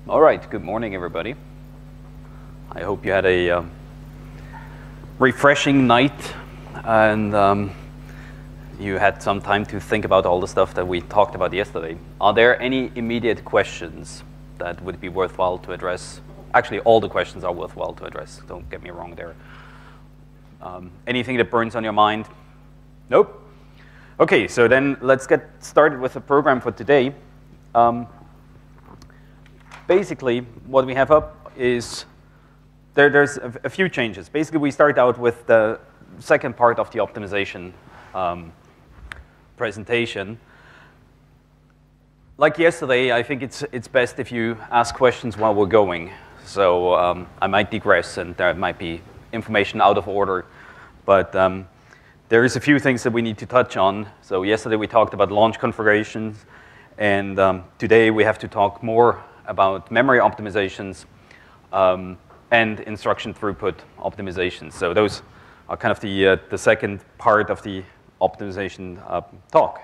All right, good morning, everybody. I hope you had a refreshing night and you had some time to think about all the stuff that we talked about yesterday. Are there any immediate questions that would be worthwhile to address? Actually, all the questions are worthwhile to address. Don't get me wrong there. Anything that burns on your mind? Nope? OK, so then let's get started with the program for today. Basically, what we have up is there's a few changes. Basically, we start out with the second part of the optimization presentation. Like yesterday, I think it's best if you ask questions while we're going. So I might digress, and there might be information out of order. But there is a few things that we need to touch on. So yesterday, we talked about launch configurations. And today, we have to talk more about memory optimizations and instruction throughput optimizations. So those are kind of the second part of the optimization talk.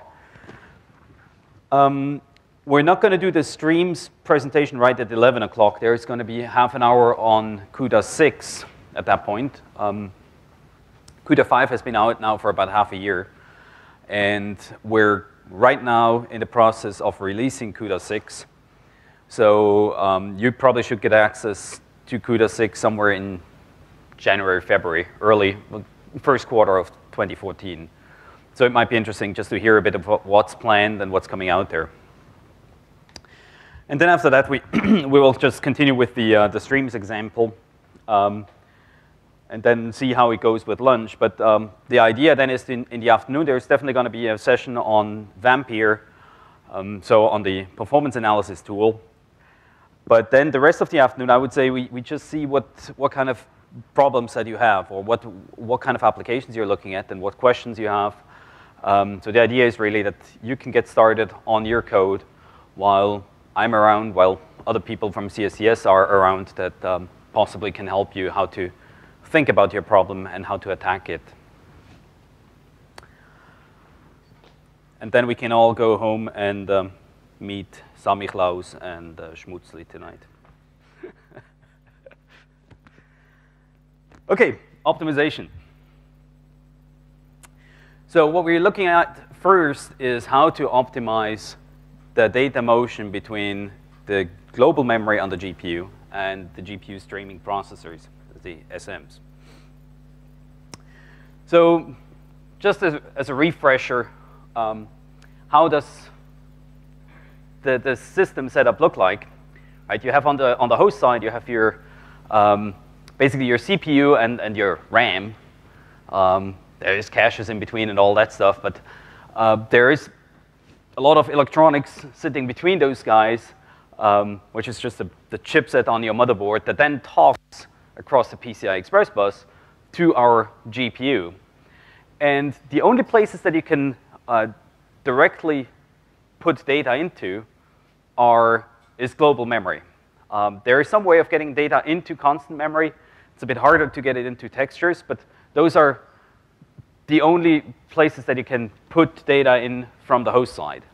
We're not going to do the streams presentation right at 11 o'clock. There's going to be half an hour on CUDA 6 at that point. CUDA 5 has been out now for about half a year. And we're right now in the process of releasing CUDA 6. So you probably should get access to CUDA 6 somewhere in January, February, early first quarter of 2014. So it might be interesting just to hear a bit of what's planned and what's coming out there. And then after that, we will just continue with the streams example and then see how it goes with lunch. But the idea then is in the afternoon, there's definitely going to be a session on Vampire, so on the performance analysis tool. But then the rest of the afternoon, I would say we just see what kind of problems that you have, or what kind of applications you're looking at, and what questions you have. So the idea is really that you can get started on your code while I'm around, while other people from CSCS are around that possibly can help you how to think about your problem and how to attack it. And then we can all go home and meet Sami Klaus and Schmutzli tonight. OK, optimization. So what we're looking at first is how to optimize the data motion between the global memory on the GPU and the GPU streaming processors, the SMs. So just as a refresher, how does the system setup look like? Right, you have on the host side, you have your basically your CPU and your RAM. There is caches in between and all that stuff, but there is a lot of electronics sitting between those guys, which is just the chipset on your motherboard that then talks across the PCI Express bus to our GPU. And the only places that you can directly put data into is global memory. There is some way of getting data into constant memory. It's a bit harder to get it into textures, but those are the only places that you can put data in from the host side.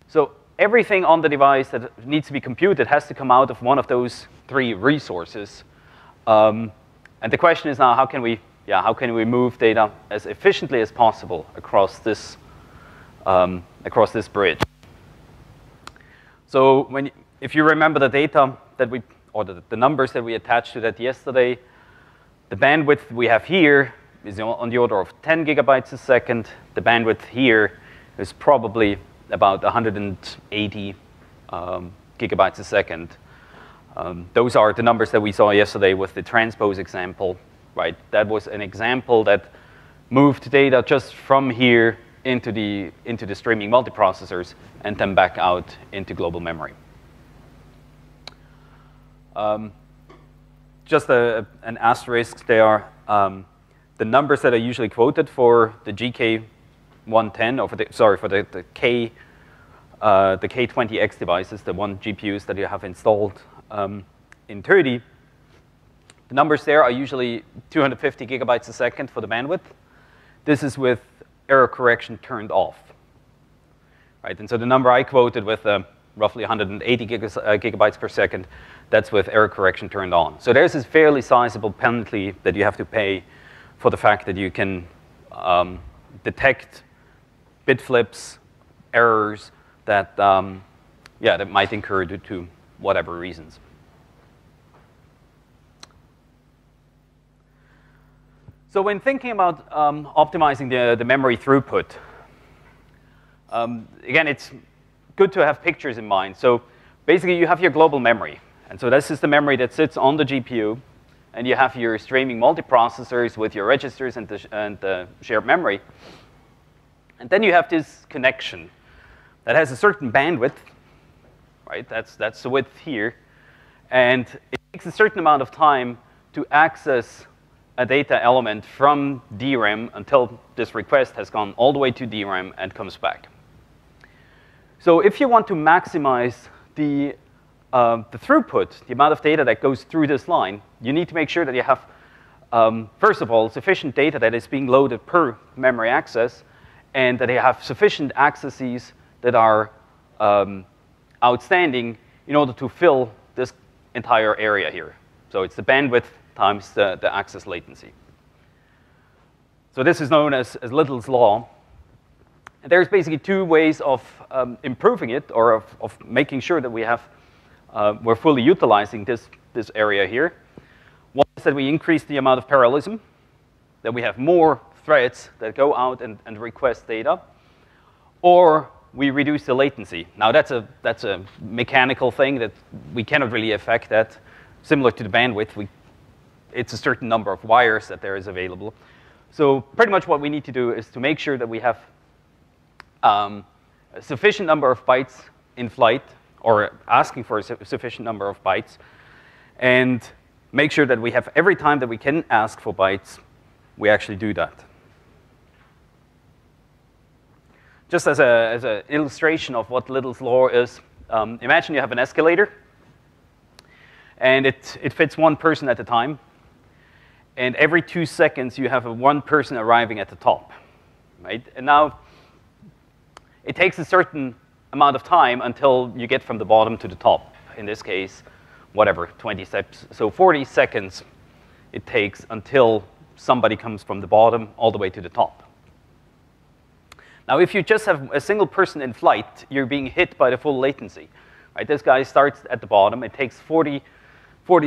So everything on the device that needs to be computed has to come out of one of those three resources. And the question is now, how can we move data as efficiently as possible across this bridge? So if you remember the data that or the numbers that we attached to that yesterday, the bandwidth we have here is on the order of 10 gigabytes a second. The bandwidth here is probably about 180 gigabytes a second. Those are the numbers that we saw yesterday with the transpose example. Right? That was an example that moved data just from here into the streaming multiprocessors and then back out into global memory. Just an asterisk there. The numbers that are usually quoted for the GK110, or for the K20X devices, the one GPUs that you have installed in 30, the numbers there are usually 250 gigabytes a second for the bandwidth. This is with error correction turned off. Right? And so the number I quoted with roughly 180 gigabytes per second. That's with error correction turned on. So there's this fairly sizable penalty that you have to pay for the fact that you can detect bit flips, errors that, that might incur due to whatever reasons. So when thinking about optimizing the memory throughput, again, it's good to have pictures in mind. So basically, you have your global memory. And so this is the memory that sits on the GPU. And you have your streaming multiprocessors with your registers and the shared memory. And then you have this connection that has a certain bandwidth, right? That's the width here. And it takes a certain amount of time to access a data element from DRAM until this request has gone all the way to DRAM and comes back. So if you want to maximize the throughput, the amount of data that goes through this line, you need to make sure that you have, first of all, sufficient data that is being loaded per memory access, and that you have sufficient accesses that are outstanding in order to fill this entire area here. So it's the bandwidth times the access latency. So this is known as Little's law. And there's basically two ways of improving it, or of making sure that we have we're fully utilizing this area here. One is that we increase the amount of parallelism, that we have more threads that go out and request data, or we reduce the latency. Now that's a mechanical thing that we cannot really affect that. Similar to the bandwidth, it's a certain number of wires that there is available. So pretty much what we need to do is to make sure that we have a sufficient number of bytes in flight, or asking for a sufficient number of bytes, and make sure that we have, every time that we can ask for bytes, we actually do that. Just as an illustration of what Little's law is, imagine you have an escalator, and it fits one person at a time, and every 2 seconds you have one person arriving at the top, right? And now it takes a certain amount of time until you get from the bottom to the top. In this case, whatever, 20 steps. So 40 seconds it takes until somebody comes from the bottom all the way to the top. Now, if you just have a single person in flight, you're being hit by the full latency. Right? This guy starts at the bottom. It takes 40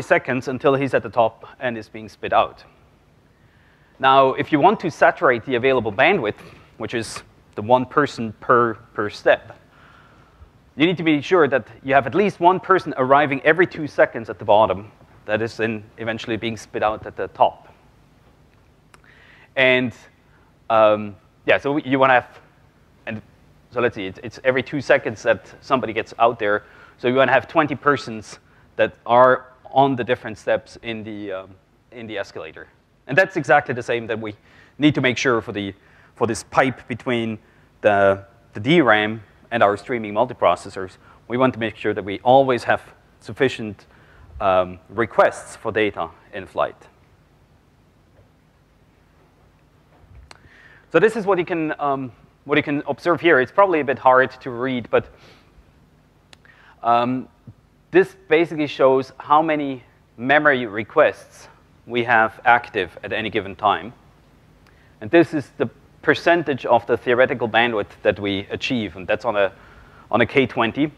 seconds until he's at the top and is being spit out. Now, if you want to saturate the available bandwidth, which is the one person per step, you need to be sure that you have at least one person arriving every 2 seconds at the bottom that is then eventually being spit out at the top. And so you want to have, and so let's see, it's every 2 seconds that somebody gets out there. So you want to have 20 persons that are on the different steps in the escalator. And that's exactly the same that we need to make sure for this pipe between the DRAM and our streaming multiprocessors. We want to make sure that we always have sufficient requests for data in flight. So this is what you can observe here. It's probably a bit hard to read, but this basically shows how many memory requests we have active at any given time. And this is the percentage of the theoretical bandwidth that we achieve, and that's on a K20.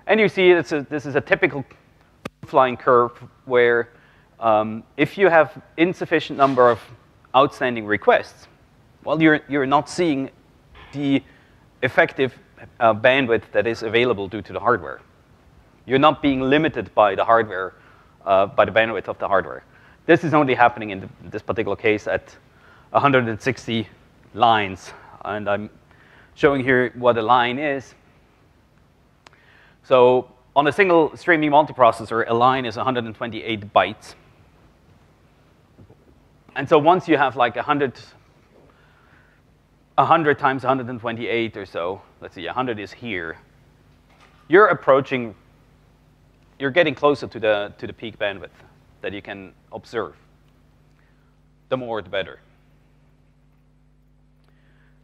And you see this is a typical flying curve where if you have insufficient number of outstanding requests, well, you're not seeing the effective bandwidth that is available due to the hardware. You're not being limited by the hardware, by the bandwidth of the hardware. This is only happening in this particular case at 160 lines. And I'm showing here what a line is. So on a single streaming multiprocessor, a line is 128 bytes. And so once you have like 100 times 128 or so, let's see, 100 is here, you're getting closer to the peak bandwidth that you can observe. The more, the better.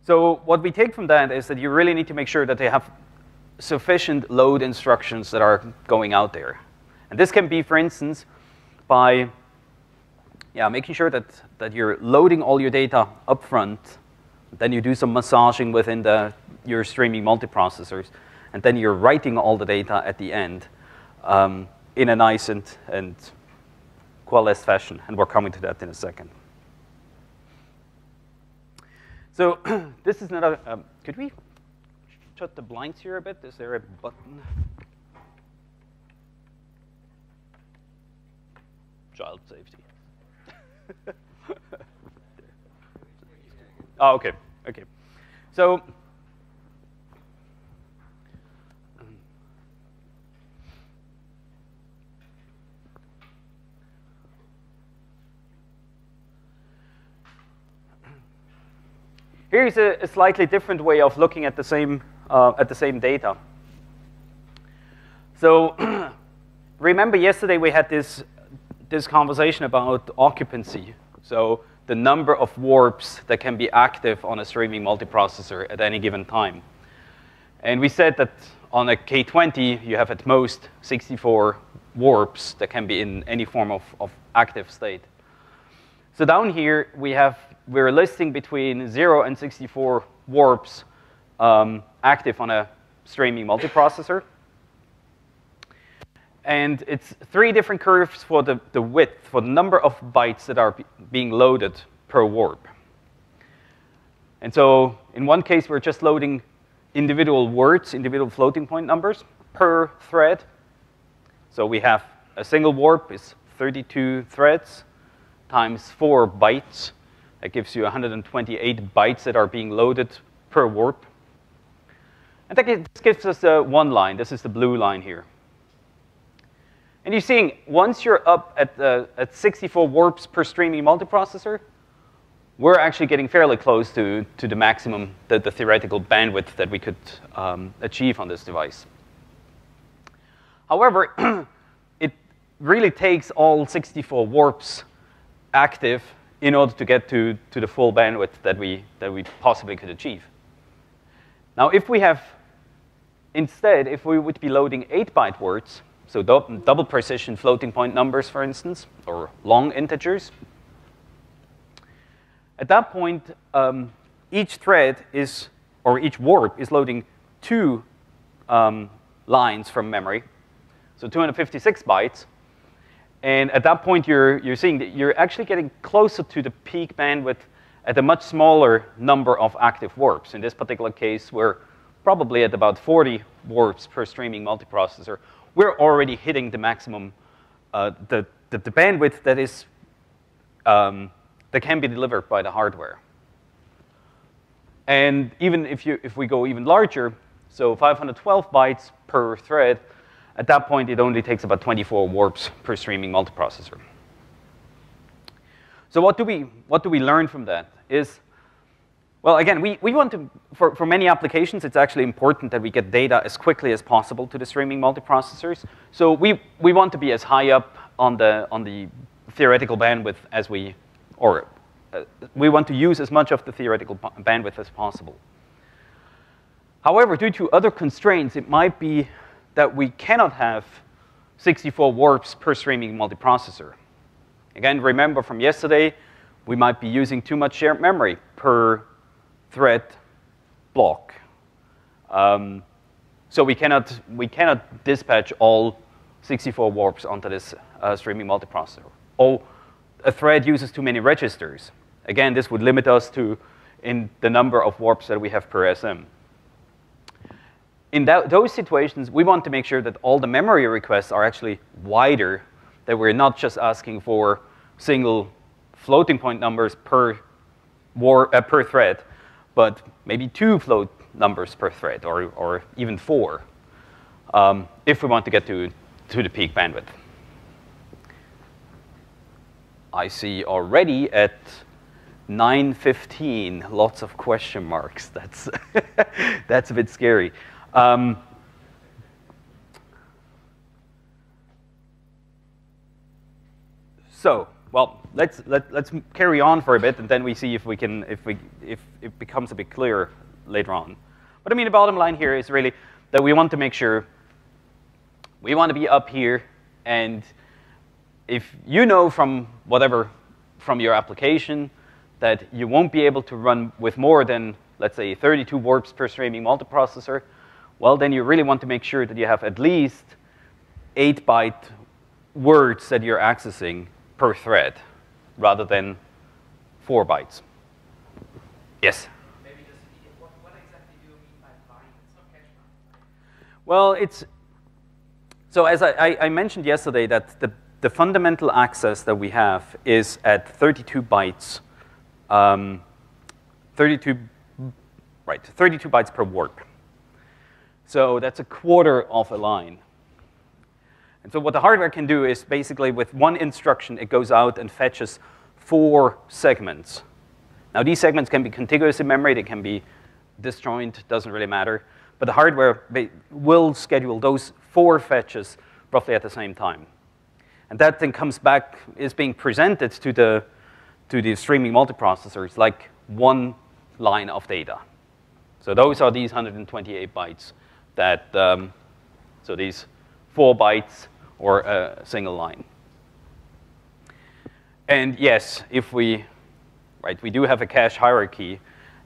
So what we take from that is that you really need to make sure that they have sufficient load instructions that are going out there. And this can be, for instance, by making sure that you're loading all your data up front, then you do some massaging within your streaming multiprocessors, and then you're writing all the data at the end in a nice and coalesced fashion, and we're coming to that in a second. So this is another, could we shut the blinds here a bit? Is there a button? Child safety. Oh, okay, okay. So, here's a slightly different way of looking at the same data. So, remember yesterday we had this conversation about occupancy. So the number of warps that can be active on a streaming multiprocessor at any given time. And we said that on a K20, you have at most 64 warps that can be in any form of active state. So down here, we're listing between 0 and 64 warps active on a streaming multiprocessor. And it's 3 different curves for the width, for the number of bytes that are being loaded per warp. And so in one case, we're just loading individual words, individual floating point numbers per thread. So we have a single warp is 32 threads times 4 bytes. That gives you 128 bytes that are being loaded per warp. And that gives us one line. This is the blue line here. And you're seeing, once you're up at 64 warps per streaming multiprocessor, we're actually getting fairly close to the maximum, the theoretical bandwidth that we could achieve on this device. However, it really takes all 64 warps active in order to get to the full bandwidth that we possibly could achieve. Now, if we would be loading 8-byte words, so double precision floating point numbers, for instance, or long integers. At that point, each thread or each warp is loading 2 lines from memory, so 256 bytes. And at that point, you're seeing that you're actually getting closer to the peak bandwidth at a much smaller number of active warps. In this particular case, we're probably at about 40 warps per streaming multiprocessor. We're already hitting the maximum, the bandwidth that is that can be delivered by the hardware. And even if we go even larger, so 512 bytes per thread, at that point it only takes about 24 warps per streaming multiprocessor. So what do we learn from that? Well, again, we want to, for many applications, it's actually important that we get data as quickly as possible to the streaming multiprocessors. So we want to be as high up on the theoretical bandwidth as we want to use as much of the theoretical bandwidth as possible. However, due to other constraints, it might be that we cannot have 64 warps per streaming multiprocessor. Again, remember from yesterday, we might be using too much shared memory per thread block. So we cannot dispatch all 64 warps onto this streaming multiprocessor. Or a thread uses too many registers. Again, this would limit us in the number of warps that we have per SM. In those situations, we want to make sure that all the memory requests are actually wider, that we're not just asking for single floating point numbers per thread, but maybe 2 float numbers per thread, or even 4, if we want to get to the peak bandwidth. I see already at 9:15, lots of question marks. That's that's a bit scary. So, well, let's carry on for a bit, and then we see if it becomes a bit clearer later on. But I mean, the bottom line here is really that we want to make sure we want to be up here, and if you know from whatever, from your application, that you won't be able to run with more than, let's say, 32 warps per streaming multiprocessor, well, then you really want to make sure that you have at least 8-byte words that you're accessing per thread, rather than 4 bytes. Yes? Maybe just what exactly do you mean by line? It's not cache line. Well, it's, so as I mentioned yesterday, that the fundamental access that we have is at 32 bytes, 32 bytes per warp. So that's a quarter of a line. And so what the hardware can do is basically with one instruction, it goes out and fetches 4 segments. Now these segments can be contiguous in memory, they can be disjoint, doesn't really matter. But the hardware will schedule those 4 fetches roughly at the same time. And that then comes back, is being presented to the streaming multiprocessors like one line of data. So those are these 128 bytes that, so these 4 bytes or a single line. And yes, if we do have a cache hierarchy,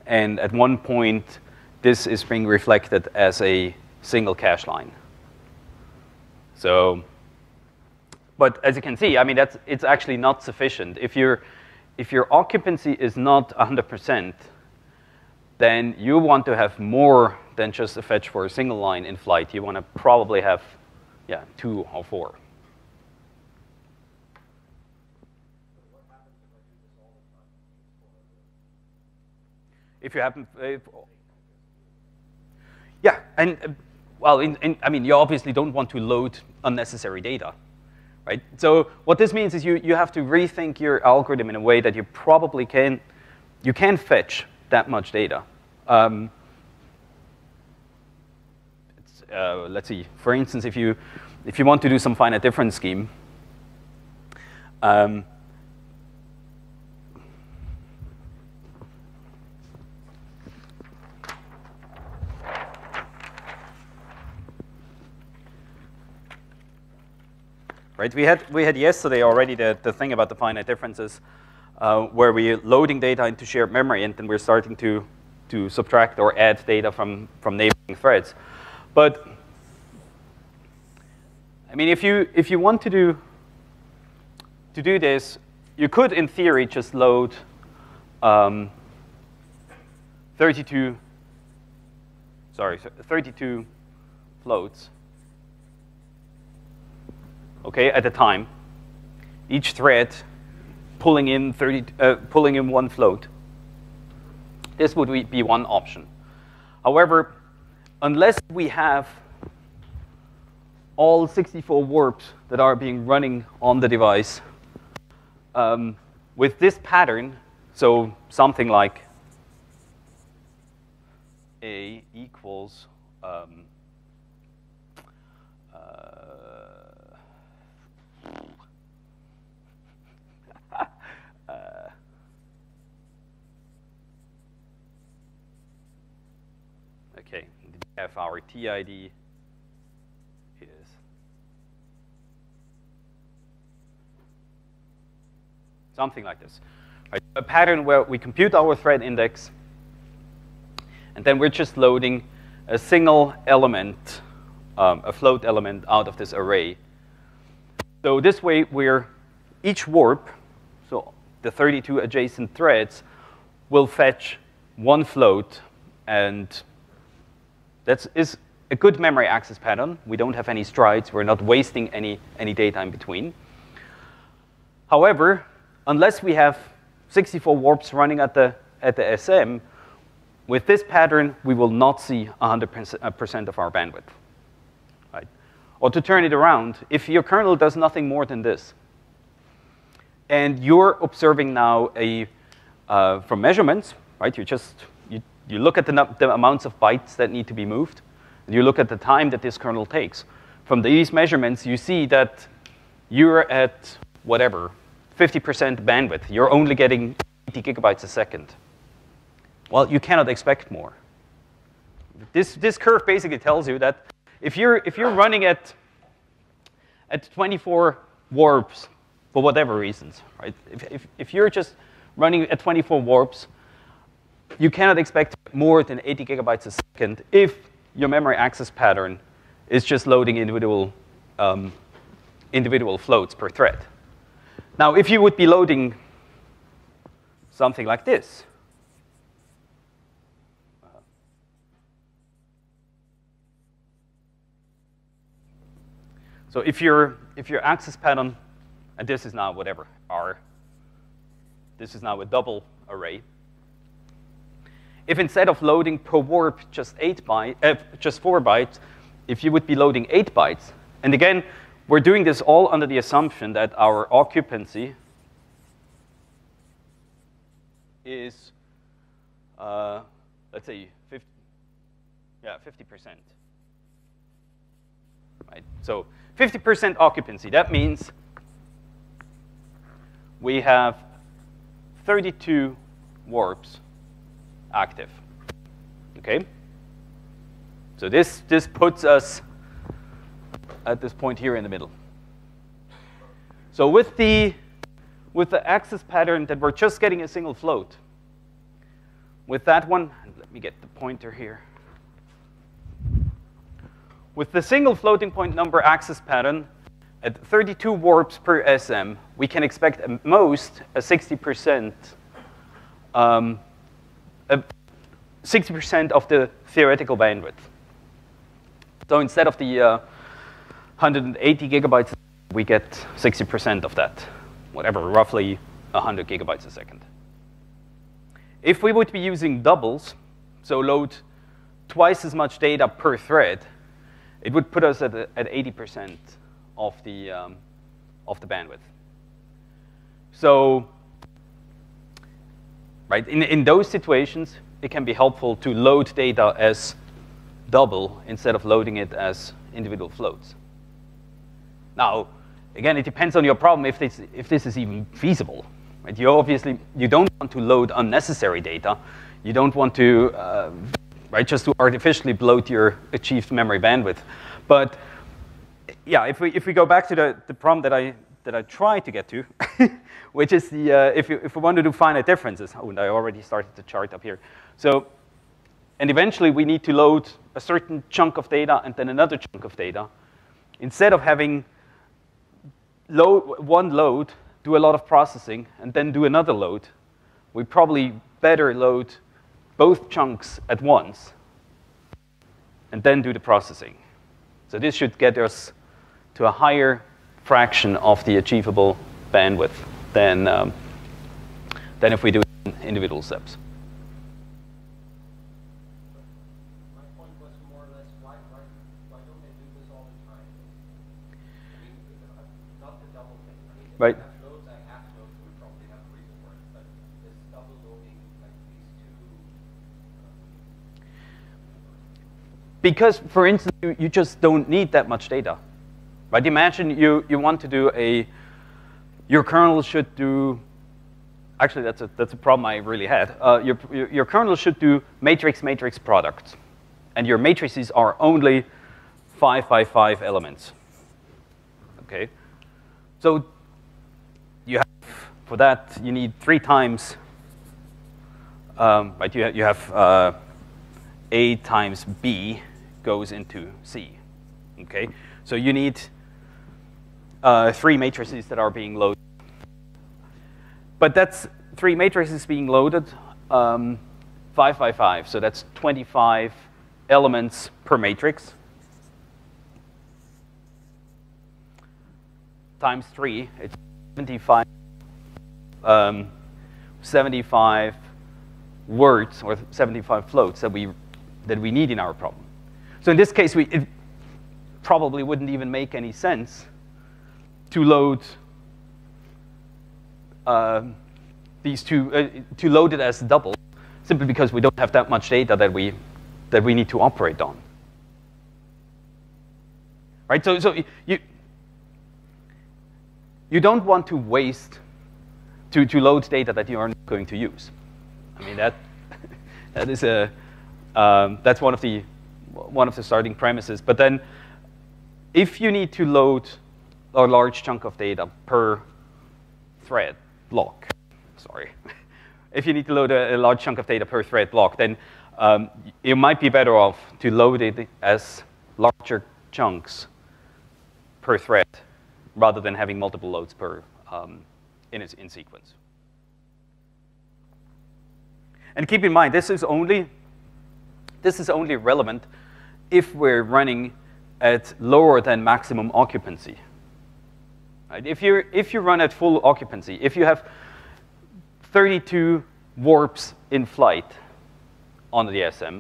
and at one point, this is being reflected as a single cache line. So, but as you can see, I mean, it's actually not sufficient. If your occupancy is not 100%, then you want to have more than just a fetch for a single line in flight. You want to probably have, yeah, 2 or 4. If you happen, yeah, and well, I mean, you obviously don't want to load unnecessary data, right? So what this means is you have to rethink your algorithm in a way that you probably can fetch that much data. Let's see. For instance, if you want to do some finite difference scheme, right? We had yesterday already the thing about the finite differences, where we're loading data into shared memory, and then we're starting to subtract or add data from neighboring threads. But I mean, if you want to do this, you could, in theory, just load 32 floats, okay, at a time. Each thread pulling in 1 float. This would be one option. However, unless we have all 64 warps that are being running on the device, with this pattern, so something like A equals okay, we have our TID is something like this. Right? A pattern where we compute our thread index, and then we're just loading a single element, a float element out of this array. So this way, each warp, so the 32 adjacent threads, will fetch 1 float, and that is a good memory access pattern. We don't have any strides. We're not wasting any data in between. However, unless we have 64 warps running at the SM, with this pattern, we will not see 100% of our bandwidth. Right? Or to turn it around, if your kernel does nothing more than this, and you're observing now from measurements, right? You look at the amounts of bytes that need to be moved, and you look at the time that this kernel takes. From these measurements, you see that you're at whatever, 50% bandwidth. You're only getting 80 gigabytes a second. Well, you cannot expect more. This curve basically tells you that if you're running at 24 warps for whatever reasons, right? If you're just running at 24 warps, you cannot expect more than 80 gigabytes a second if your memory access pattern is just loading individual floats per thread. Now, if you would be loading something like this, so if your access pattern, and this is now whatever R, this is now a double array. If instead of loading per warp just 4 bytes, if you would be loading 8 bytes, and again, we're doing this all under the assumption that our occupancy is, let's say, 50%. Right? So 50% occupancy. That means we have 32 warps active. Okay? So this puts us at this point here in the middle. So with the access pattern that we're just getting a single float, with that one, let me get the pointer here. With the single floating point number access pattern at 32 warps per SM, we can expect at most a 60% of the theoretical bandwidth. So instead of the 180 gigabytes, we get 60% of that, whatever, roughly 100 gigabytes a second. If we would be using doubles, so load twice as much data per thread, it would put us at 80% of the bandwidth. So, right, in those situations, it can be helpful to load data as double instead of loading it as individual floats. Now, again, it depends on your problem if this is even feasible. Right? You don't want to load unnecessary data. You don't want to just to artificially bloat your achieved memory bandwidth. But yeah, if we go back to the problem that I tried to get to, which is the if we want to do finite differences. Oh, and I already started the chart up here. So, and eventually we need to load a certain chunk of data and then another chunk of data. Instead of having one load, do a lot of processing, and then do another load, we probably better load both chunks at once and then do the processing. So this should get us to a higher fraction of the achievable bandwidth than if we do individual steps. My point was more or less, why don't they do this all the time? I mean, not the double thing. I mean, Right. I have loads, we probably have a reason for it, but this double loading, like these two. Because, for instance, you just don't need that much data. Right? Imagine you want to do your kernel should do, actually that's a problem I really had. Your kernel should do matrix-matrix products. And your matrices are only 5 by 5 elements. Okay? So you have, for that, you need 3 times, right? You have A times B goes into C. Okay? So you need 3 matrices that are being loaded. But that's 3 matrices being loaded 5 by 5. So that's 25 elements per matrix. Times 3, it's 75 words or 75 floats that we need in our problem. So in this case, it probably wouldn't even make any sense to load these two, to load it as double, simply because we don't have that much data that we need to operate on. Right? So you don't want to waste to load data that you are not going to use. I mean that is a That's one of the starting premises. But then, if you need to load a large chunk of data per thread block, sorry, if you need to load a large chunk of data per thread block, then you might be better off to load it as larger chunks per thread, rather than having multiple loads per in sequence. And keep in mind, this is only relevant if we're running at lower than maximum occupancy. Right? If you run at full occupancy, if you have 32 warps in flight on the SM,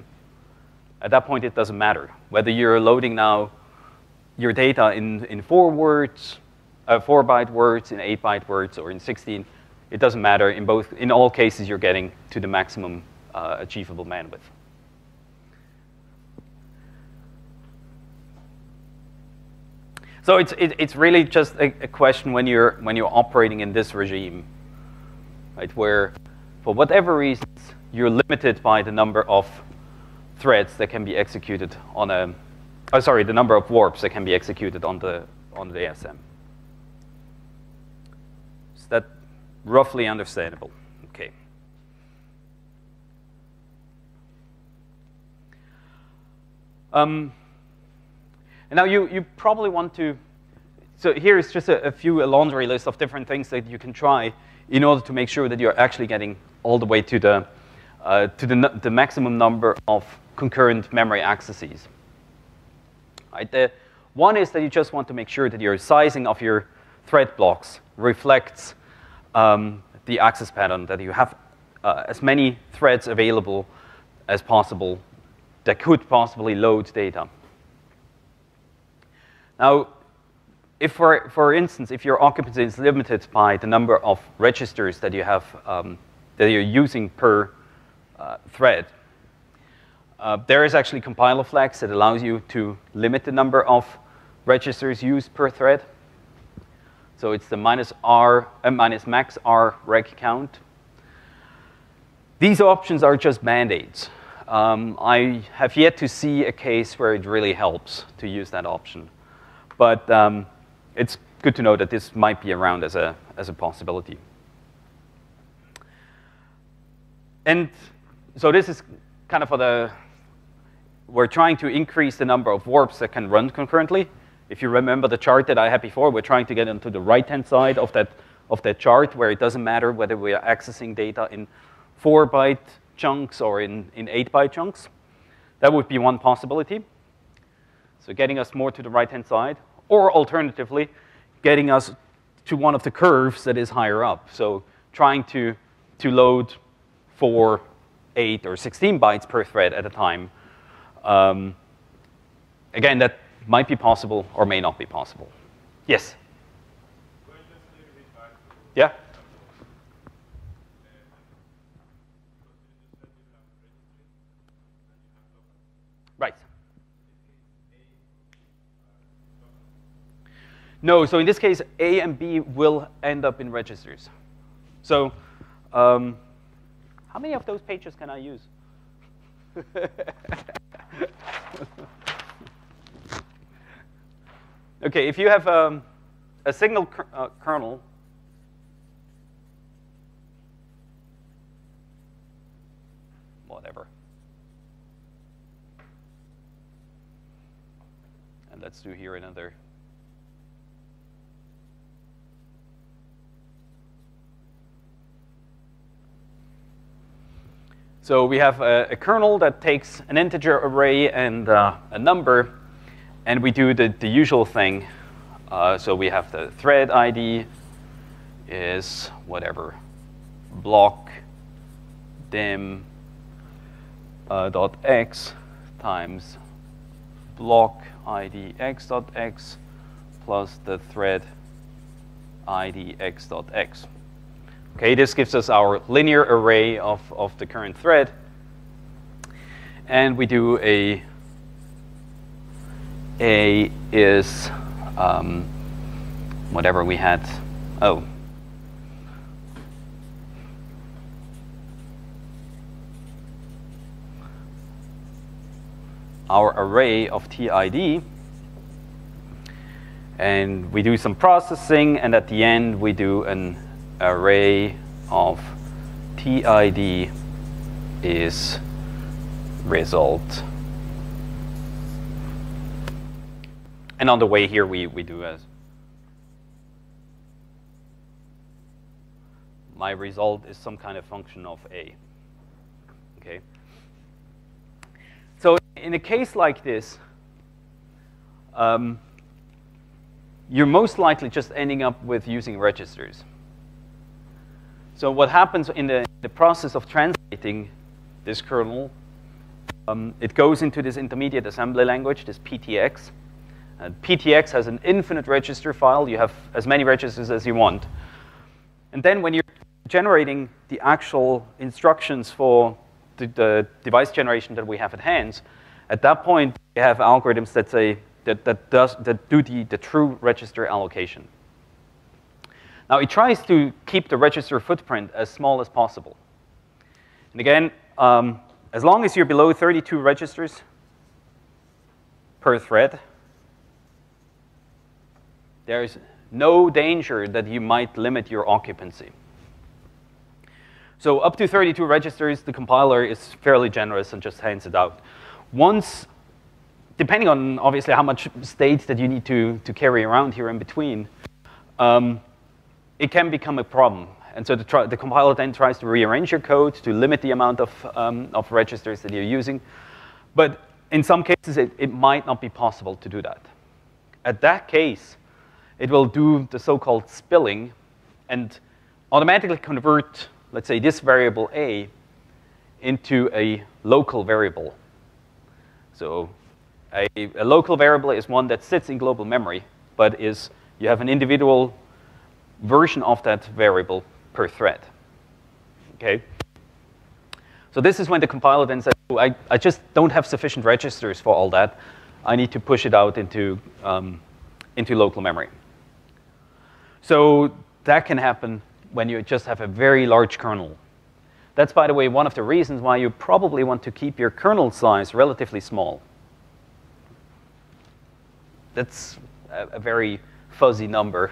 at that point it doesn't matter whether you're loading now your data in 4 words, 4-byte words, in 8-byte words, or in 16. It doesn't matter. In all cases, you're getting to the maximum achievable bandwidth. So it's really just a question when you're operating in this regime, right, where for whatever reasons you're limited by the number of threads that can be executed on a, the number of warps that can be executed on the SM. Is that roughly understandable? Okay. And now you probably want to, so here is just a laundry list of different things that you can try in order to make sure that you're actually getting all the way to the maximum number of concurrent memory accesses. Right? One is that you just want to make sure that your sizing of your thread blocks reflects the access pattern, that you have as many threads available as possible that could possibly load data. Now, if for instance, if your occupancy is limited by the number of registers that you have that you're using per thread, there is actually compiler flags that allows you to limit the number of registers used per thread. So it's the minus max R reg count. These options are just band-aids. I have yet to see a case where it really helps to use that option. But it's good to know that this might be around as a possibility. And so this is kind of we're trying to increase the number of warps that can run concurrently. If you remember the chart that I had before, we're trying to get onto the right-hand side of that chart, where it doesn't matter whether we are accessing data in 4-byte chunks or in 8-byte chunks. That would be one possibility. So getting us more to the right-hand side, or alternatively, getting us to one of the curves that is higher up. So trying to load 4, 8, or 16 bytes per thread at a time. Again, that might be possible or may not be possible. Yes? Yeah? Right. No, so in this case, A and B will end up in registers. So how many of those pages can I use? OK, if you have a signal kernel, whatever. And let's do here another. So we have a kernel that takes an integer array and a number, and we do the usual thing. So we have the thread ID is whatever, block dim dot x times block ID x dot x plus the thread ID x dot x. Okay, this gives us our linear array of the current thread. And we do a is whatever we had. Oh. our array of TID, and we do some processing, and at the end we do an array of TID is result. And on the way here we do as my result is some kind of function of A. Okay. So in a case like this, you're most likely just ending up with using registers. So what happens in the process of translating this kernel, it goes into this intermediate assembly language, this PTX. And PTX has an infinite register file. You have as many registers as you want. And then when you're generating the actual instructions for the device generation that we have at hand, at that point, you have algorithms that say that do the true register allocation. Now, it tries to keep the register footprint as small as possible. And again, as long as you're below 32 registers per thread, there's no danger that you might limit your occupancy. So up to 32 registers, the compiler is fairly generous and just hands it out. Once, depending on obviously how much state that you need to carry around here in between, it can become a problem. And so the compiler then tries to rearrange your code to limit the amount of registers that you're using. But in some cases, it might not be possible to do that. At that case, it will do the so-called spilling and automatically convert, let's say, this variable A into a local variable. So a local variable is one that sits in global memory, but you have an individual version of that variable per thread. Okay? So this is when the compiler then says, oh, I just don't have sufficient registers for all that. I need to push it out into local memory. So that can happen when you just have a very large kernel. That's, by the way, one of the reasons why you probably want to keep your kernel size relatively small. That's a very fuzzy number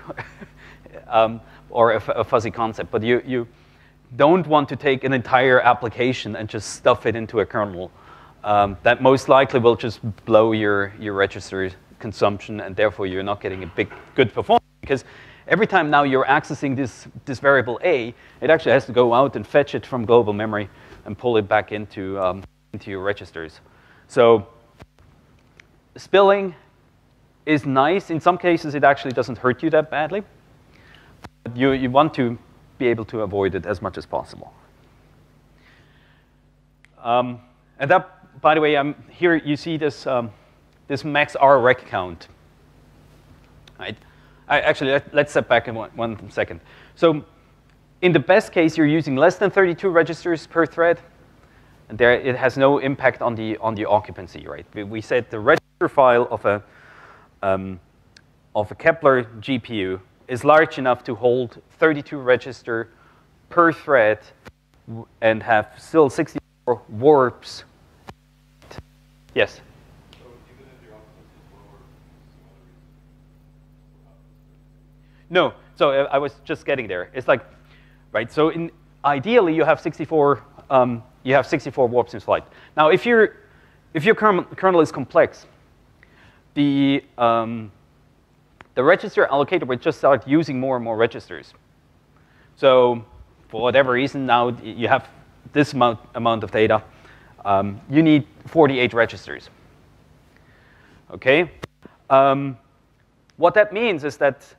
or a fuzzy concept. But you don't want to take an entire application and just stuff it into a kernel. That most likely will just blow your register consumption, and therefore you're not getting a good performance. Because every time now you're accessing this variable A, it actually has to go out and fetch it from global memory and pull it back into your registers. So spilling is nice. In some cases, it actually doesn't hurt you that badly. But you want to be able to avoid it as much as possible. And that, by the way, here you see this max R rec count. Right? Actually, let's step back in one second. So in the best case, you're using less than 32 registers per thread. And there, it has no impact on the occupancy, right? We said the register file of a Kepler GPU is large enough to hold 32 register per thread and have still 64 warps. Yes? So even if your occupancy is lower, some other reason, what happens? No. So I was just getting there. It's like, right? So ideally, you have 64 warps in flight. Now, if your kernel is complex, the register allocator will just start using more and more registers. So for whatever reason, now you have this amount of data. You need 48 registers. Okay? What that means is that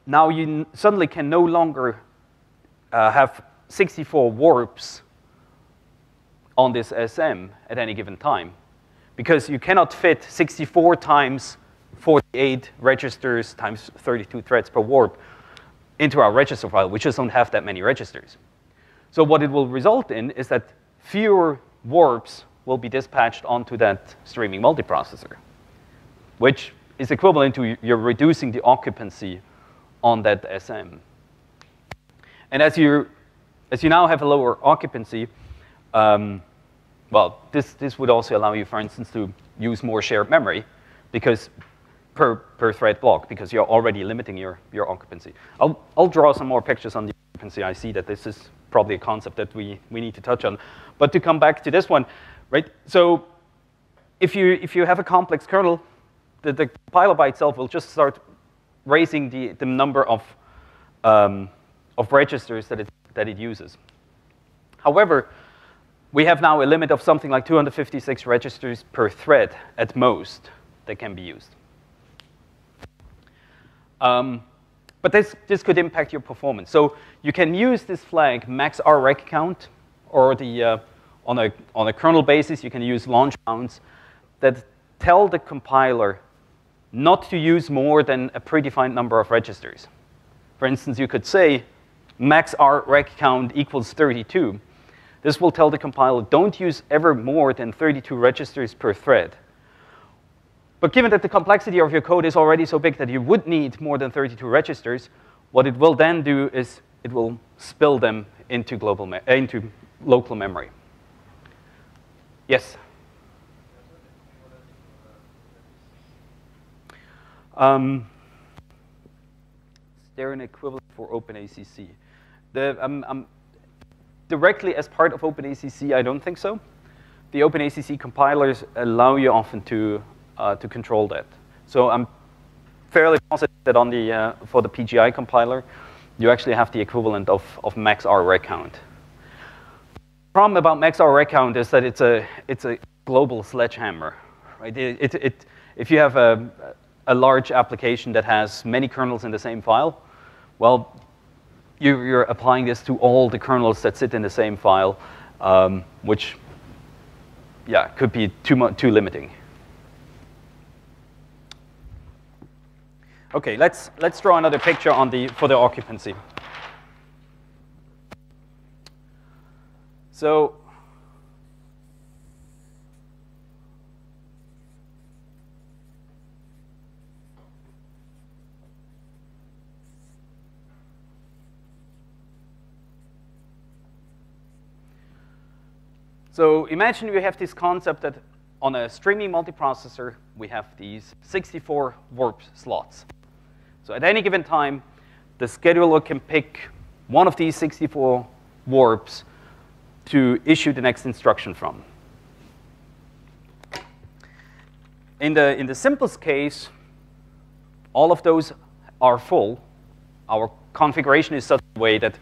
now you suddenly can no longer have 64 warps on this SM at any given time, because you cannot fit 64 times 48 registers times 32 threads per warp into our register file. We just don't have that many registers. So what it will result in is that fewer warps will be dispatched onto that streaming multiprocessor, which is equivalent to you're reducing the occupancy on that SM. And as you now have a lower occupancy, well, this would also allow you, for instance, to use more shared memory because per thread block, because you're already limiting your occupancy. I'll draw some more pictures on the occupancy. I see that this is probably a concept that we need to touch on. But to come back to this one, right? So if you have a complex kernel, the compiler by itself will just start raising the number of registers that it uses. However, we have now a limit of something like 256 registers per thread at most that can be used. But this could impact your performance. So you can use this flag max rec count, or on a kernel basis, you can use launch counts that tell the compiler not to use more than a predefined number of registers. For instance, you could say max rec count equals 32. This will tell the compiler, don't use ever more than 32 registers per thread. But given that the complexity of your code is already so big that you would need more than 32 registers, what it will then do is it will spill them into local memory. Yes? Is there an equivalent for OpenACC? Directly as part of OpenACC, I don't think so. The OpenACC compilers allow you often to control that. So I'm fairly positive that on for the PGI compiler, you actually have the equivalent of max rec count. The problem about max rec count is that it's a global sledgehammer, right? If you have a large application that has many kernels in the same file, well, you're applying this to all the kernels that sit in the same file, which, yeah, could be too limiting. Okay, let's draw another picture for the occupancy. So imagine we have this concept that on a streaming multiprocessor, we have these 64 warp slots. So at any given time, the scheduler can pick one of these 64 warps to issue the next instruction from. In the simplest case, all of those are full. Our configuration is such a way that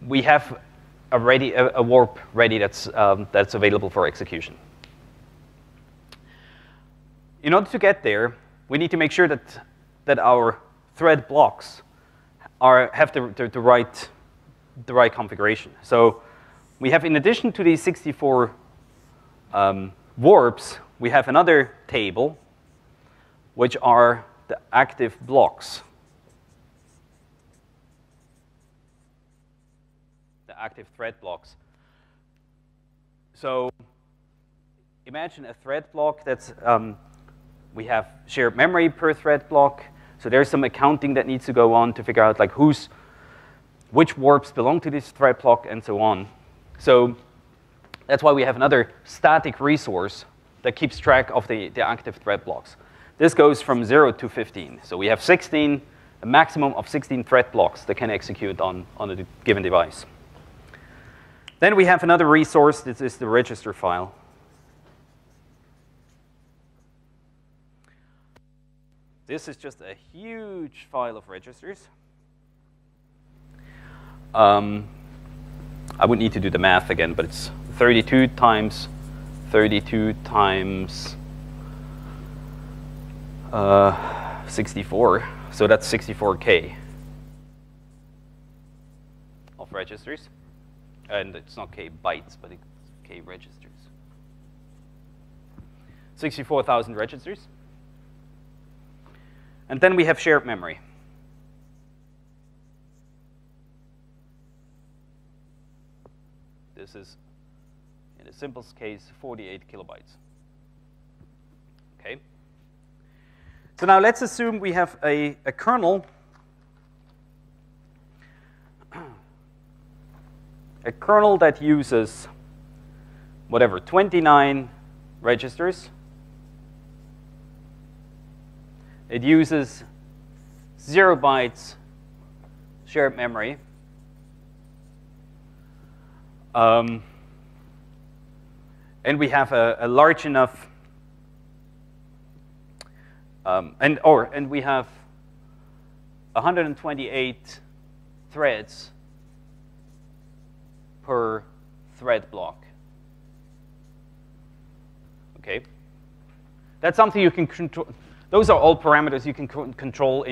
we have a warp ready that's available for execution. In order to get there, we need to make sure that our thread blocks have the right configuration. So we have, in addition to these 64 warps, we have another table, which are the active blocks. The active thread blocks. So imagine a thread block that's we have shared memory per thread block. So there's some accounting that needs to go on to figure out like which warps belong to this thread block and so on. So that's why we have another static resource that keeps track of the active thread blocks. This goes from 0 to 15. So we have a maximum of 16 thread blocks that can execute on a given device. Then we have another resource. This is the register file. This is just a huge file of registers. I would need to do the math again, but it's 32 times 32 times 64. So that's 64K of registers. And it's not K bytes, but it's K registers. 64,000 registers. And then we have shared memory. This is, in the simplest case, 48 kilobytes. Okay. So now let's assume we have a kernel, that uses whatever, 29 registers It uses 0 bytes shared memory. And we have a large enough, and we have 128 threads per thread block. Okay, that's something you can control. Those are all parameters you can control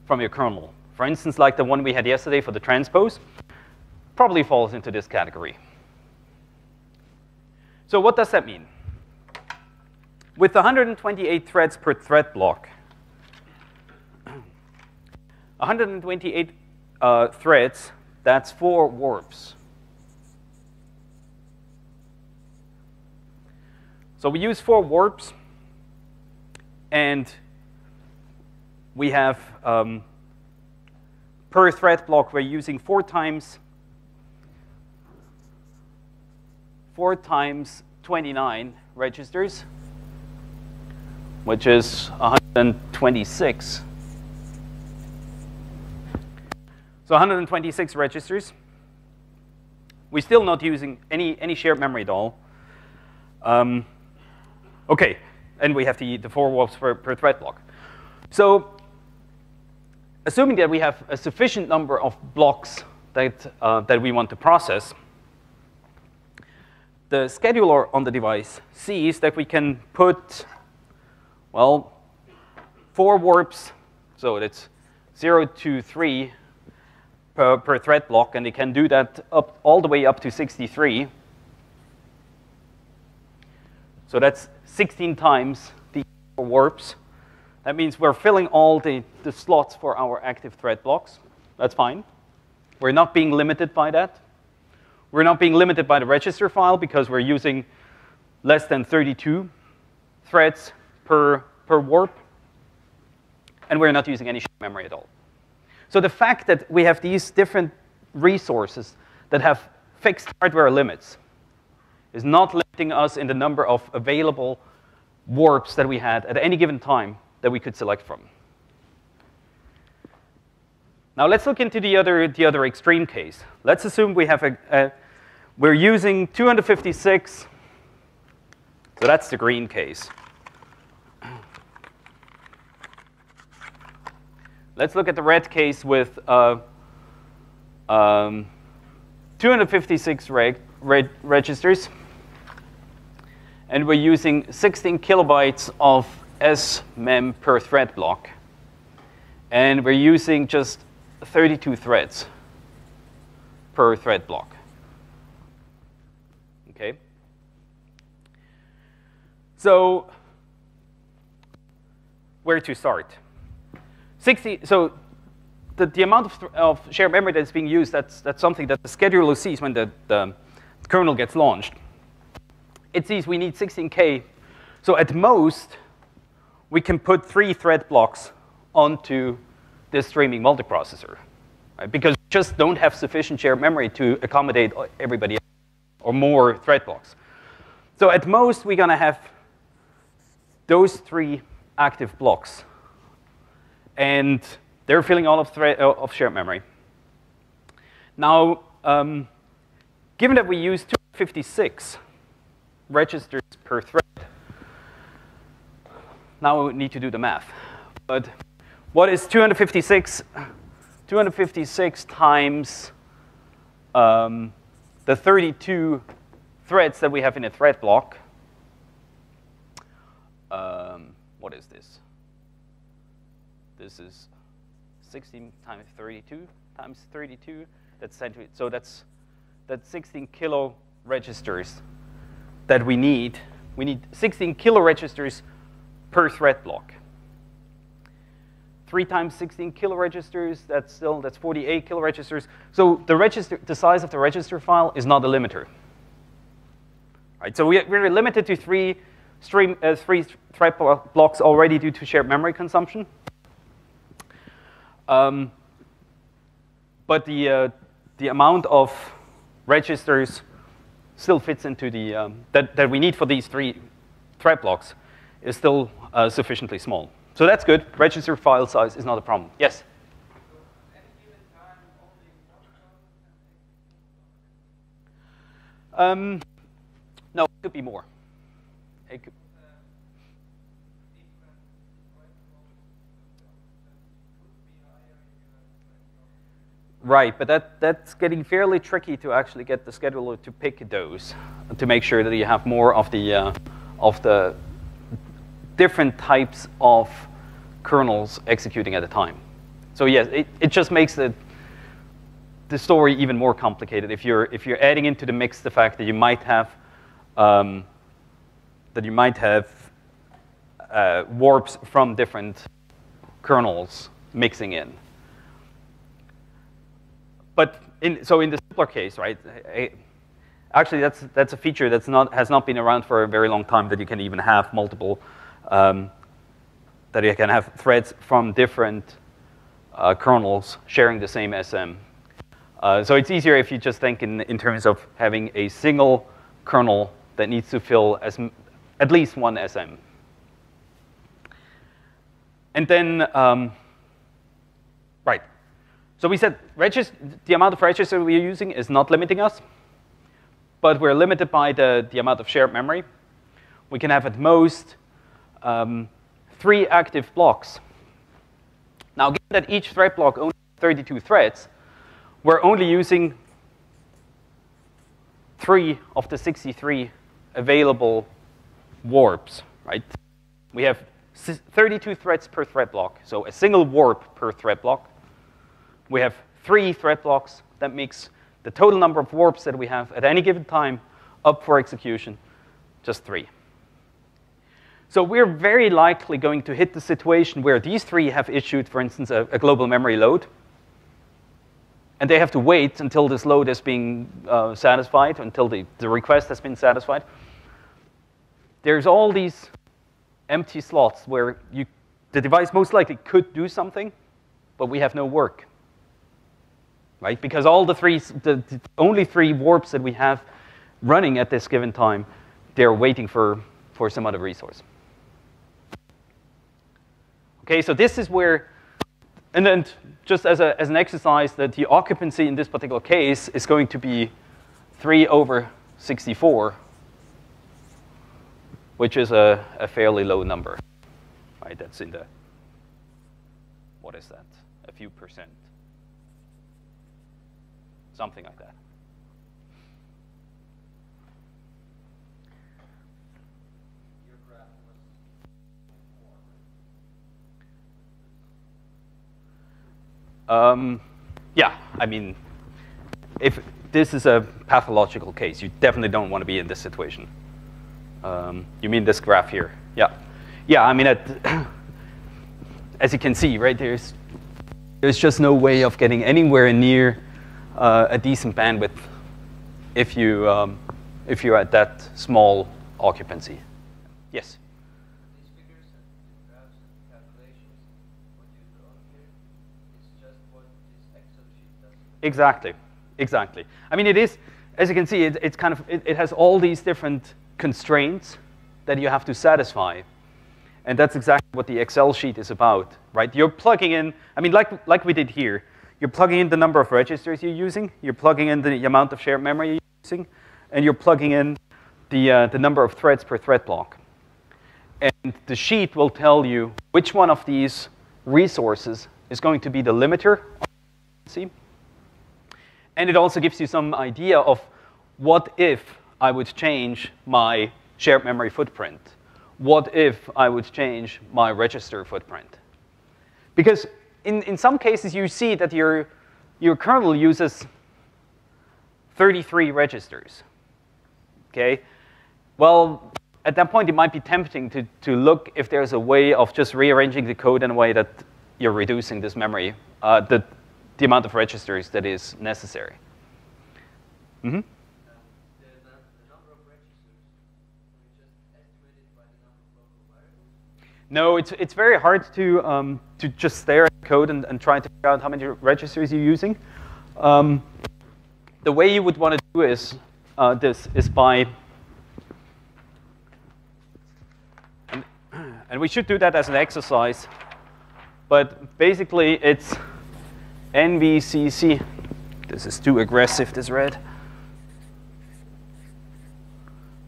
from your kernel. For instance, like the one we had yesterday for the transpose, probably falls into this category. So what does that mean? With 128 threads per thread block, 128 threads, that's 4 warps. So we use 4 warps, and we have, per thread block, we're using 4 times 29 registers, which is 126. So 126 registers. We're still not using any shared memory at all. Okay, and we have the 4 warps per thread block. So assuming that we have a sufficient number of blocks that we want to process, the scheduler on the device sees that we can put, well, 4 warps, so that's 0 to 3 per thread block, and it can do that up all the way up to 63. So that's 16 times the warps. That means we're filling all the slots for our active thread blocks. That's fine. We're not being limited by that. We're not being limited by the register file because we're using less than 32 threads per warp. And we're not using any shared memory at all. So the fact that we have these different resources that have fixed hardware limits is not limiting us in the number of available warps that we had at any given time that we could select from. Now let's look into the other extreme case. Let's assume we have we're using 256, so that's the green case. Let's look at the red case with 256 registers. And we're using 16 kilobytes of SMEM per thread block. And we're using just 32 threads per thread block. Okay. So where to start? So the amount of shared memory that's being used, that's something that the scheduler sees when the kernel gets launched. It sees we need 16K. So at most, we can put 3 thread blocks onto this streaming multiprocessor, right? Because we just don't have sufficient shared memory to accommodate everybody else or more thread blocks. So at most, we're going to have those 3 active blocks. And they're filling all of shared memory. Now, given that we use 256 registers per thread, now we need to do the math. But what is 256? 256 times the 32 threads that we have in a thread block. What is this? This is 16 times 32 times 32. That's so that's 16 kilo registers that we need. We need 16 kilo registers per thread block. 3 times 16 kilo registers, that's 48 kilo registers. So the size of the register file is not a limiter. Right, so we're limited to 3 thread blocks already due to shared memory consumption. But the amount of registers still fits into the that we need for these 3 thread blocks is still sufficiently small. So that's good. Register file size is not a problem. Yes? No, it could be more. It could, right, but that's getting fairly tricky to actually get the scheduler to pick those, to make sure that you have more of the different types of kernels executing at a time. So yes, it just makes the story even more complicated if you're adding into the mix the fact that you might have warps from different kernels mixing in. But so in the simpler case, right? Actually, that's a feature has not been around for a very long time, that you can even have multiple that you can have threads from different kernels sharing the same SM. So it's easier if you just think in terms of having a single kernel that needs to fill at least one SM. And then, right. So we said the amount of register we are using is not limiting us, but we're limited by the amount of shared memory. We can have at most 3 active blocks. Now, given that each thread block only has 32 threads, we're only using 3 of the 63 available warps, right? We have 32 threads per thread block, so a single warp per thread block. We have 3 thread blocks. That makes the total number of warps that we have at any given time up for execution just 3. So we're very likely going to hit the situation where these 3 have issued, for instance, a global memory load. And they have to wait until this load is being satisfied, until the request has been satisfied. There's all these empty slots where the device most likely could do something, but we have no work, right? Because all the only 3 warps that we have running at this given time, they're waiting for some other resource. Okay, so this is where, and then just as an exercise, that the occupancy in this particular case is going to be 3/64, which is a fairly low number, right? That's in the, what is that? A few percent. Something like that. Your graph was yeah, I mean, if this is a pathological case, you definitely don't want to be in this situation. You mean this graph here? Yeah. Yeah, I mean, as you can see, right, there's just no way of getting anywhere near a decent bandwidth if you're at that small occupancy. Yes? these figures and graphs and calculations, what you draw here, it's just what this Excel sheet does. Exactly, exactly. I mean, it is, as you can see, it's kind of, it has all these different constraints that you have to satisfy. And that's exactly what the Excel sheet is about, right? You're plugging in, I mean, like we did here, you're plugging in the number of registers you're using, you're plugging in the amount of shared memory you're using, and you're plugging in the number of threads per thread block. And the sheet will tell you which one of these resources is going to be the limiter. See? And it also gives you some idea of what if I would change my shared memory footprint. What if I would change my register footprint? Because in some cases, you see that your kernel uses 33 registers. Okay? Well, at that point, it might be tempting to look if there's a way of just rearranging the code in a way that you're reducing this memory, the amount of registers that is necessary. Mm-hmm. The number of registers, we just estimated by the number of local variables? No, it's very hard to just stare at code and try to figure out how many registers you're using. The way you would want to do this is by And we should do that as an exercise. But basically, it's NVCC. This is too aggressive, this red.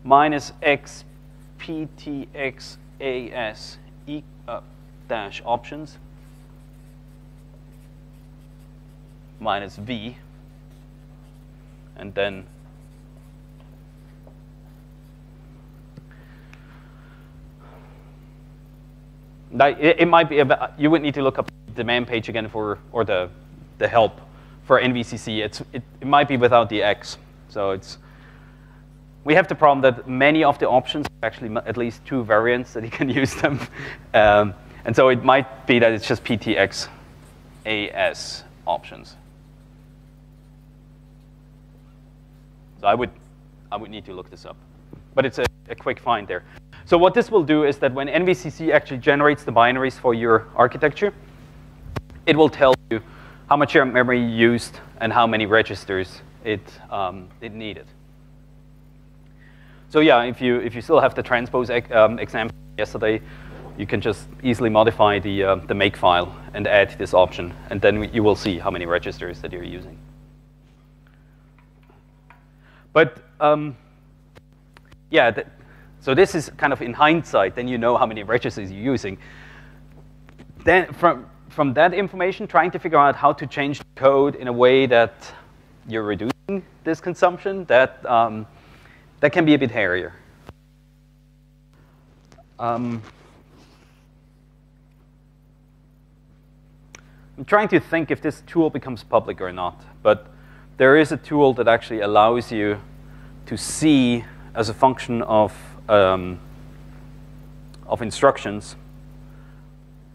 Minus X PTXAS dash options minus V, and then it might be about, you would need to look up the demand page again for, or the help for NVCC. It might be without the X, so it's. We have the problem that many of the options are actually at least 2 variants that you can use them. And so it might be that it's just PTXAS options. So I would need to look this up. But it's a quick find there. So what this will do is that when NVCC actually generates the binaries for your architecture, it will tell you how much memory you used and how many registers it needed. So yeah, if you still have the transpose example yesterday, you can just easily modify the make file and add this option, and then you will see how many registers that you're using. But yeah, so this is kind of in hindsight. Then you know how many registers you're using. Then from that information, trying to figure out how to change the code in a way that you're reducing this consumption, that can be a bit hairier. I'm trying to think if this tool becomes public or not, but there is a tool that actually allows you to see, as a function of instructions,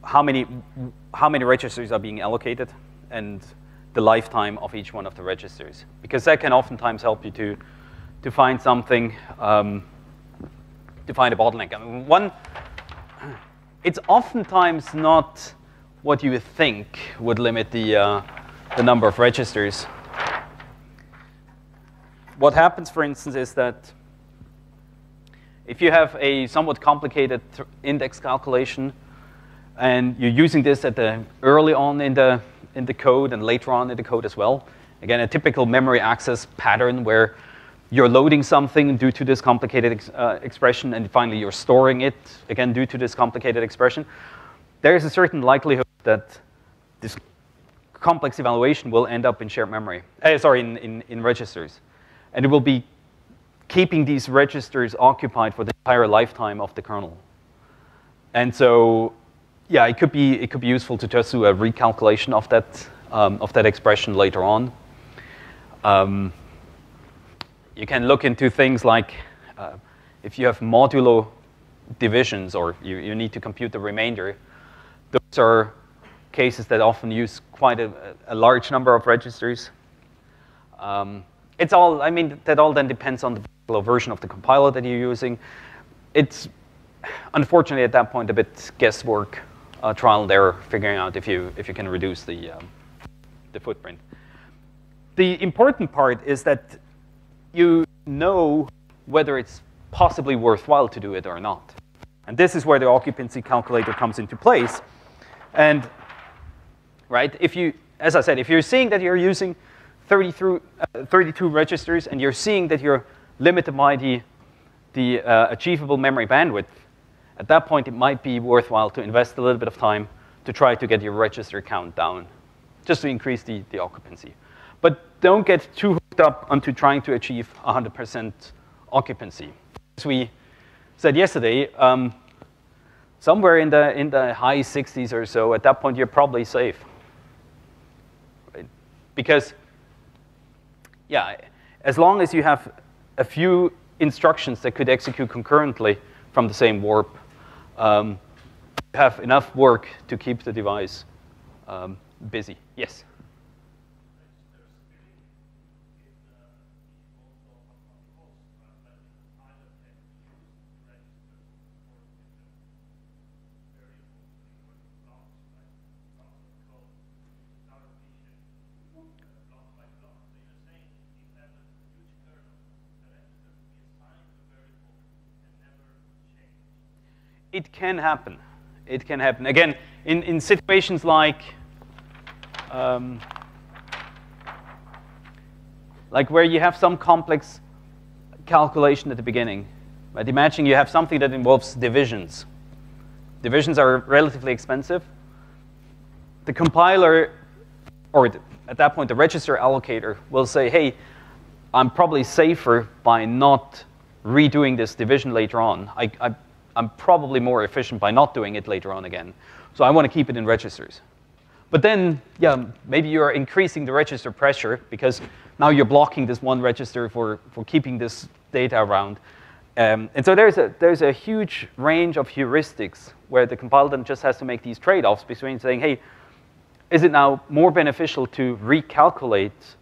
how many registers are being allocated and the lifetime of each one of the registers, because that can oftentimes help you to find something, to find a bottleneck. I mean, it's oftentimes not what you would think would limit the number of registers. What happens, for instance, is that if you have a somewhat complicated index calculation and you're using this at the early on in the code and later on in the code as well, again, a typical memory access pattern where you're loading something due to this complicated expression, and finally you're storing it, again, due to this complicated expression, there is a certain likelihood that this complex evaluation will end up in shared memory, in registers. And it will be keeping these registers occupied for the entire lifetime of the kernel. And so, yeah, it could be useful to just do a recalculation of that expression later on. You can look into things like if you have modulo divisions, or you need to compute the remainder. Those are cases that often use quite a large number of registers. It's all, I mean, that all then depends on the particular version of the compiler that you're using. It's unfortunately at that point a bit guesswork, trial and error, figuring out if you can reduce the footprint. The important part is that you know whether it's possibly worthwhile to do it or not. And this is where the occupancy calculator comes into place. And right, as I said, if you're seeing that you're using 32 registers and you're seeing that you're limited by the achievable memory bandwidth, at that point it might be worthwhile to invest a little bit of time to try to get your register count down, just to increase the occupancy. But don't get too hooked up onto trying to achieve 100% occupancy. As we said yesterday, somewhere in the high 60s or so, at that point you're probably safe. Right? Because, yeah, as long as you have a few instructions that could execute concurrently from the same warp, you have enough work to keep the device busy. Yes? It can happen. It can happen. Again, in situations like where you have some complex calculation at the beginning. Right? Imagine you have something that involves divisions. Divisions are relatively expensive. The compiler, or at that point, the register allocator will say, hey, I'm probably safer by not redoing this division later on. I'm probably more efficient by not doing it later on again. So I want to keep it in registers. But then, yeah, maybe you're increasing the register pressure because now you're blocking this one register for keeping this data around. And so there's a huge range of heuristics where the compiler then just has to make these trade-offs between saying, hey, is it now more beneficial to recalculate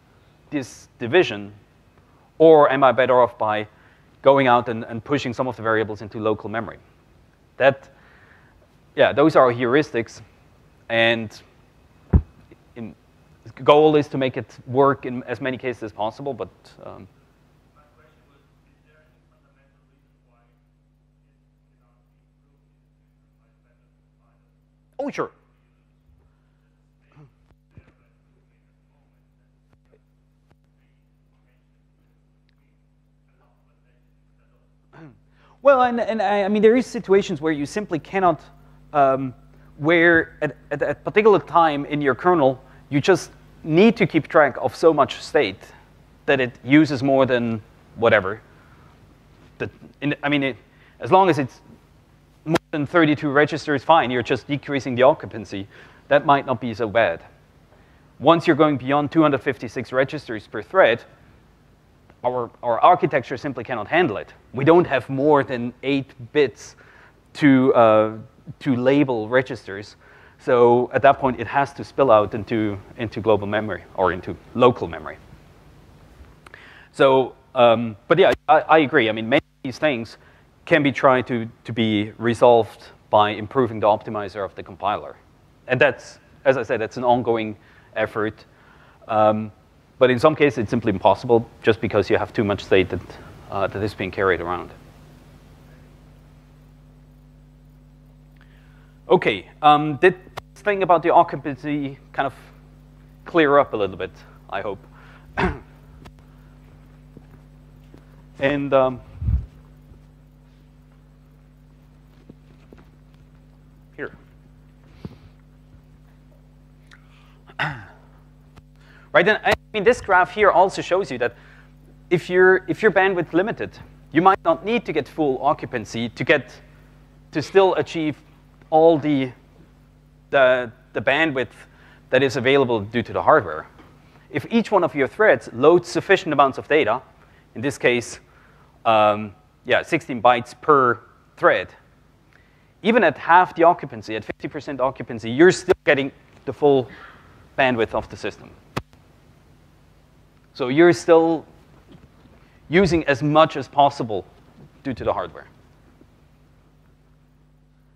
this division, or am I better off by going out and pushing some of the variables into local memory? Those are heuristics, and the goal is to make it work in as many cases as possible, but My question was, is there any fundamental reason why it cannot be improved in the future by better compilers? oh, sure. Well, and I mean, there is situations where you simply cannot, where at a particular time in your kernel, you just need to keep track of so much state that it uses more than whatever. As long as it's more than 32 registers, fine. You're just decreasing the occupancy. That might not be so bad. Once you're going beyond 256 registers per thread, our architecture simply cannot handle it. We don't have more than 8 bits to label registers. So at that point, it has to spill out into global memory or into local memory. So, but yeah, I agree. I mean, many of these things can be tried to be resolved by improving the optimizer of the compiler. And that's, as I said, that's an ongoing effort. But in some cases, it's simply impossible just because you have too much state that is being carried around. OK, did this thing about the occupancy kind of clear up a little bit, I hope? And here. Right, and I mean, this graph here also shows you that if you're bandwidth limited, you might not need to get full occupancy to still achieve all the bandwidth that is available due to the hardware. If each one of your threads loads sufficient amounts of data, in this case, 16 bytes per thread, even at half the occupancy, at 50% occupancy, you're still getting the full bandwidth of the system. So you're still using as much as possible due to the hardware.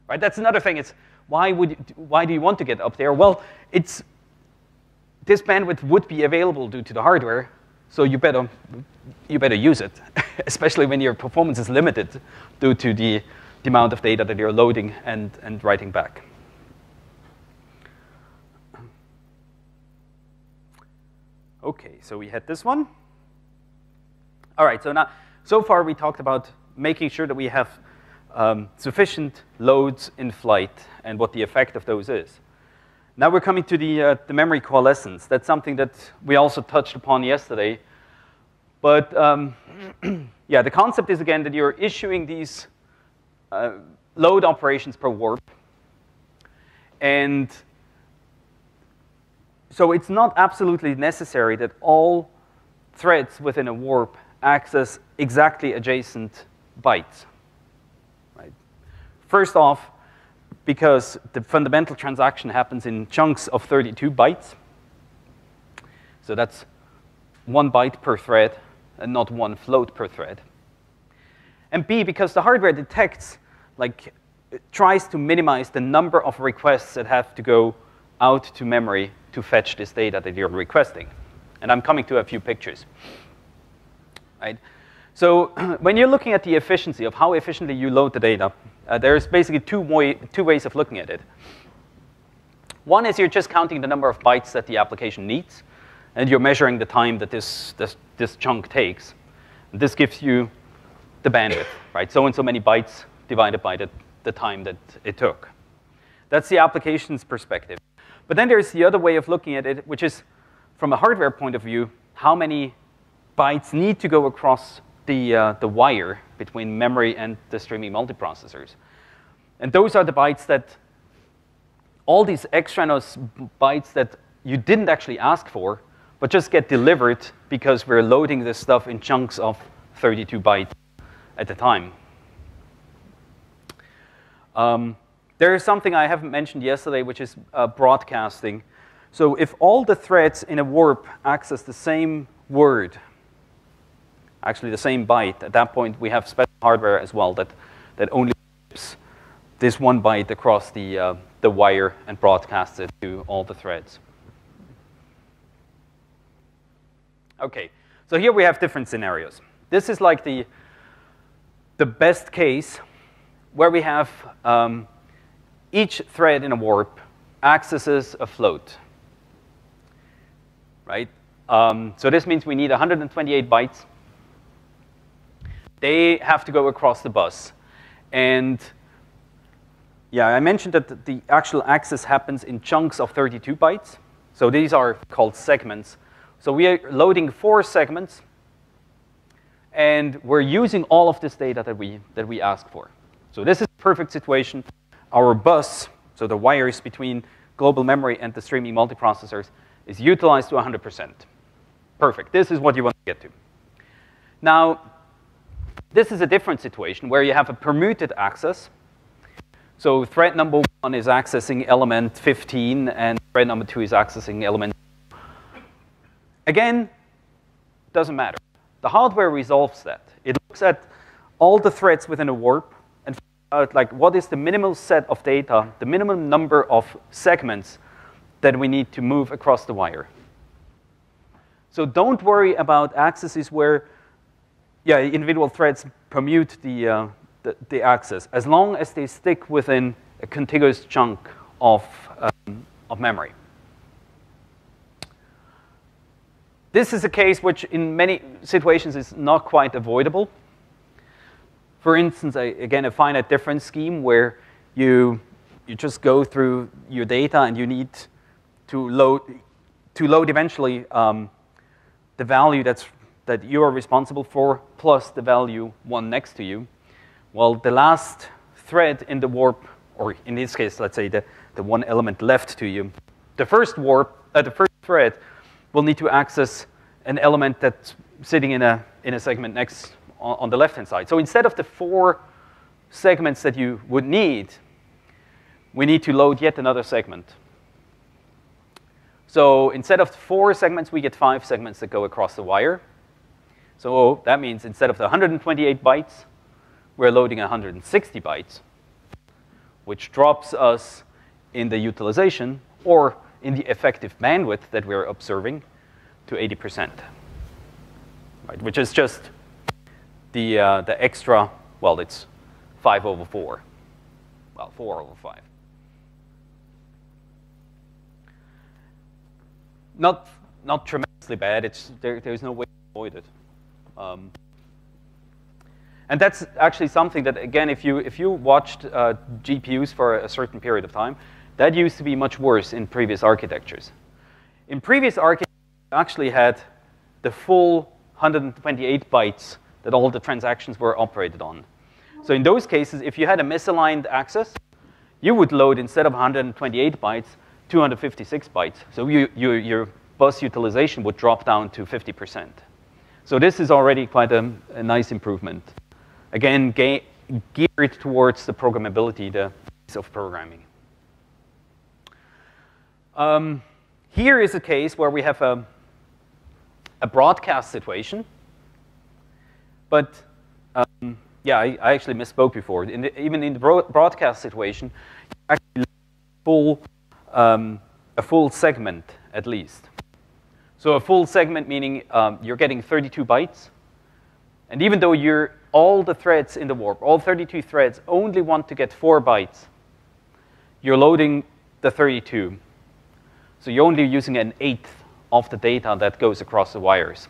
Right? That's another thing. It's why do you want to get up there? Well, this bandwidth would be available due to the hardware, so you better use it, especially when your performance is limited due to the amount of data that you're loading and writing back. OK, so we had this one. All right, so far we talked about making sure that we have sufficient loads in flight and what the effect of those is. Now we're coming to the memory coalescence. That's something that we also touched upon yesterday. But yeah, the concept is, again, that you're issuing these load operations per warp. And so it's not absolutely necessary that all threads within a warp access exactly adjacent bytes. Right? First off, because the fundamental transaction happens in chunks of 32 bytes. So that's 1 byte per thread and not 1 float per thread. And B, because the hardware detects, it tries to minimize the number of requests that have to go out to memory to fetch this data that you're requesting. And I'm coming to a few pictures. Right? So when you're looking at the efficiency of how efficiently you load the data, There's basically two ways of looking at it. One is you're just counting the number of bytes that the application needs, and you're measuring the time that this chunk takes. And this gives you the bandwidth, right? So and so many bytes divided by the time that it took. That's the application's perspective. But then there's the other way of looking at it, which is, from a hardware point of view, how many bytes need to go across the wire between memory and the streaming multiprocessors. And those are the bytes that, all these extraneous bytes that you didn't actually ask for, but just get delivered because we're loading this stuff in chunks of 32 bytes at a time. There is something I haven't mentioned yesterday, which is broadcasting. So if all the threads in a warp access the same word, actually the same byte, at that point we have special hardware as well that only ships this one byte across the wire and broadcasts it to all the threads. OK, so here we have different scenarios. This is like the best case where we have each thread in a warp accesses a float, right? So this means we need 128 bytes. They have to go across the bus. And yeah, I mentioned that the actual access happens in chunks of 32 bytes. So these are called segments. So we are loading 4 segments, and we're using all of this data that we ask for. So this is a perfect situation. Our bus, so the wires between global memory and the streaming multiprocessors, is utilized to 100%. Perfect. This is what you want to get to. Now, this is a different situation where you have a permuted access. So thread number 1 is accessing element 15, and thread number 2 is accessing element. Again, doesn't matter. The hardware resolves that. It looks at all the threads within a warp and figures out like what is the minimal set of data, the minimum number of segments that we need to move across the wire. So don't worry about accesses where individual threads permute the access, as long as they stick within a contiguous chunk of memory. This is a case which in many situations is not quite avoidable. For instance, again, a finite difference scheme where you just go through your data and you need to load eventually the value that you are responsible for plus the value one next to you. Well, the last thread in the warp, or in this case, let's say the one element left to you, the first thread will need to access an element that's sitting in a segment next on the left-hand side. So instead of the 4 segments that you would need, we need to load yet another segment. So instead of 4 segments, we get 5 segments that go across the wire. So that means instead of the 128 bytes, we're loading 160 bytes, which drops us in the utilization or in the effective bandwidth that we're observing to 80%, right? Which is just the extra, well, it's 5 over 4. Well, 4 over 5. Not tremendously bad. There's no way to avoid it. And that's actually something that, again, if you watched GPUs for a certain period of time, that used to be much worse in previous architectures. In previous architectures, you actually had the full 128 bytes that all the transactions were operated on. So in those cases, if you had a misaligned access, you would load, instead of 128 bytes, 256 bytes. So your bus utilization would drop down to 50%. So this is already quite a nice improvement. Again, geared towards the programmability, the ease of programming. Here is a case where we have a broadcast situation. But yeah, I actually misspoke before. Even in the broadcast situation, you actually a full segment at least. So a full segment meaning you're getting 32 bytes. And even though you're all the threads in the warp, all 32 threads, only want to get 4 bytes, you're loading the 32. So you're only using an eighth of the data that goes across the wires.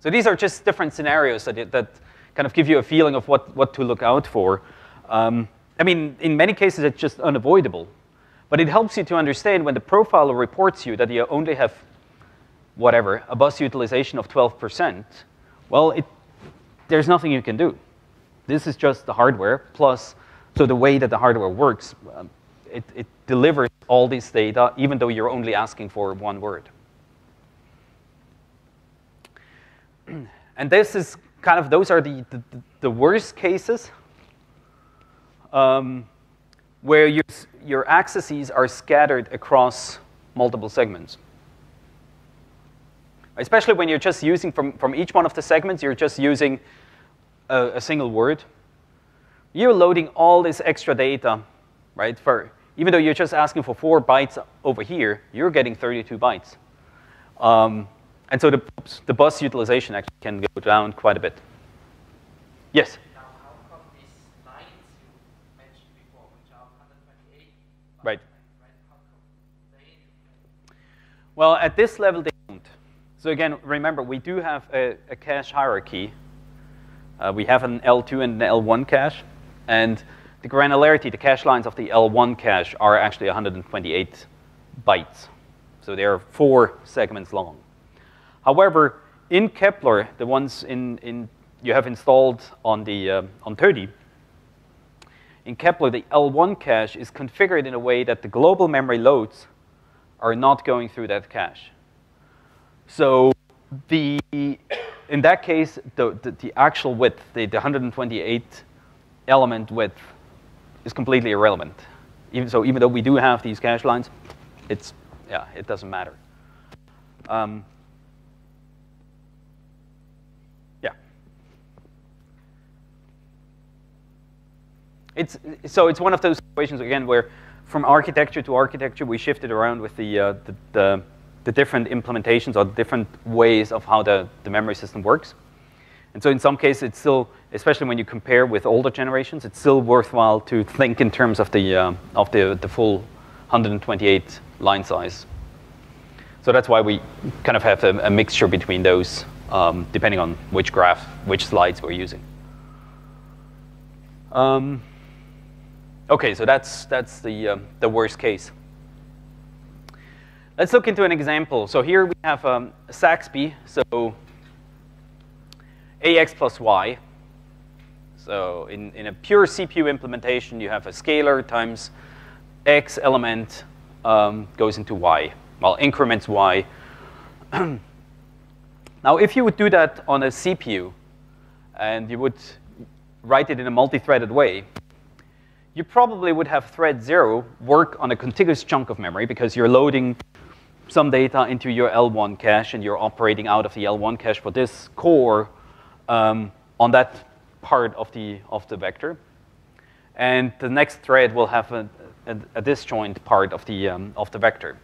So these are just different scenarios that kind of give you a feeling of what to look out for. I mean, in many cases, it's just unavoidable. But it helps you to understand when the profiler reports you that you only have, whatever, a bus utilization of 12%, well, there's nothing you can do. This is just the hardware, plus, so the way that the hardware works, it delivers all this data, even though you're only asking for 1 word. And this is kind of, those are the worst cases where your accesses are scattered across multiple segments. Especially when you're just using, from each one of the segments, you're just using a single word. You're loading all this extra data, right? Even though you're just asking for 4 bytes over here, you're getting 32 bytes. And so the bus utilization actually can go down quite a bit. Yes? Now, how come these lines you mentioned before, which are 128? Right. How come they? Well, at this level, they don't. So again, remember, we do have a cache hierarchy. We have an L2 and an L1 cache. And the granularity, the cache lines of the L1 cache are actually 128 bytes. So they are 4 segments long. However, in Kepler, the ones you have installed on the on tute, in Kepler, the L1 cache is configured in a way that the global memory loads are not going through that cache. So in that case, the actual width, the 128 element width, is completely irrelevant. Even though we do have these cache lines, it doesn't matter. It's one of those situations, again, where from architecture to architecture, we shifted around with the different implementations or different ways of how the memory system works. And so in some cases, it's still, especially when you compare with older generations, it's still worthwhile to think in terms of the full 128 line size. So that's why we kind of have a mixture between those, depending on which graph, which slides we're using. Okay, so that's the worst case. Let's look into an example. So here we have Saxby, so AX plus Y. So in a pure CPU implementation, you have a scalar times X element goes into Y, well, increments Y. Now, if you would do that on a CPU, and you would write it in a multi-threaded way, you probably would have thread 0 work on a contiguous chunk of memory because you're loading some data into your L1 cache and you're operating out of the L1 cache for this core on that part of the vector. And the next thread will have a disjoint part of the vector.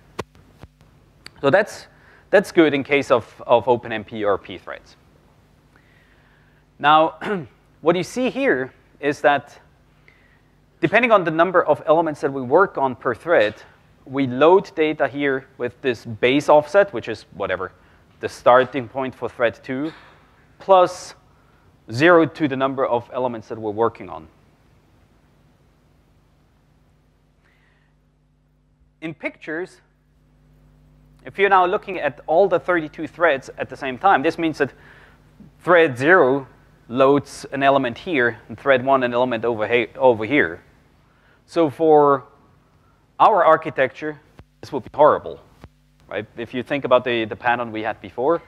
So that's good in case of OpenMP or P threads. Now, what you see here is that depending on the number of elements that we work on per thread, we load data here with this base offset, which is whatever, the starting point for thread 2, plus 0 to the number of elements that we're working on. In pictures, if you're now looking at all the 32 threads at the same time, this means that thread 0 loads an element here, and thread 1 an element over here. So for our architecture, this would be horrible, right? If you think about the pattern we had before,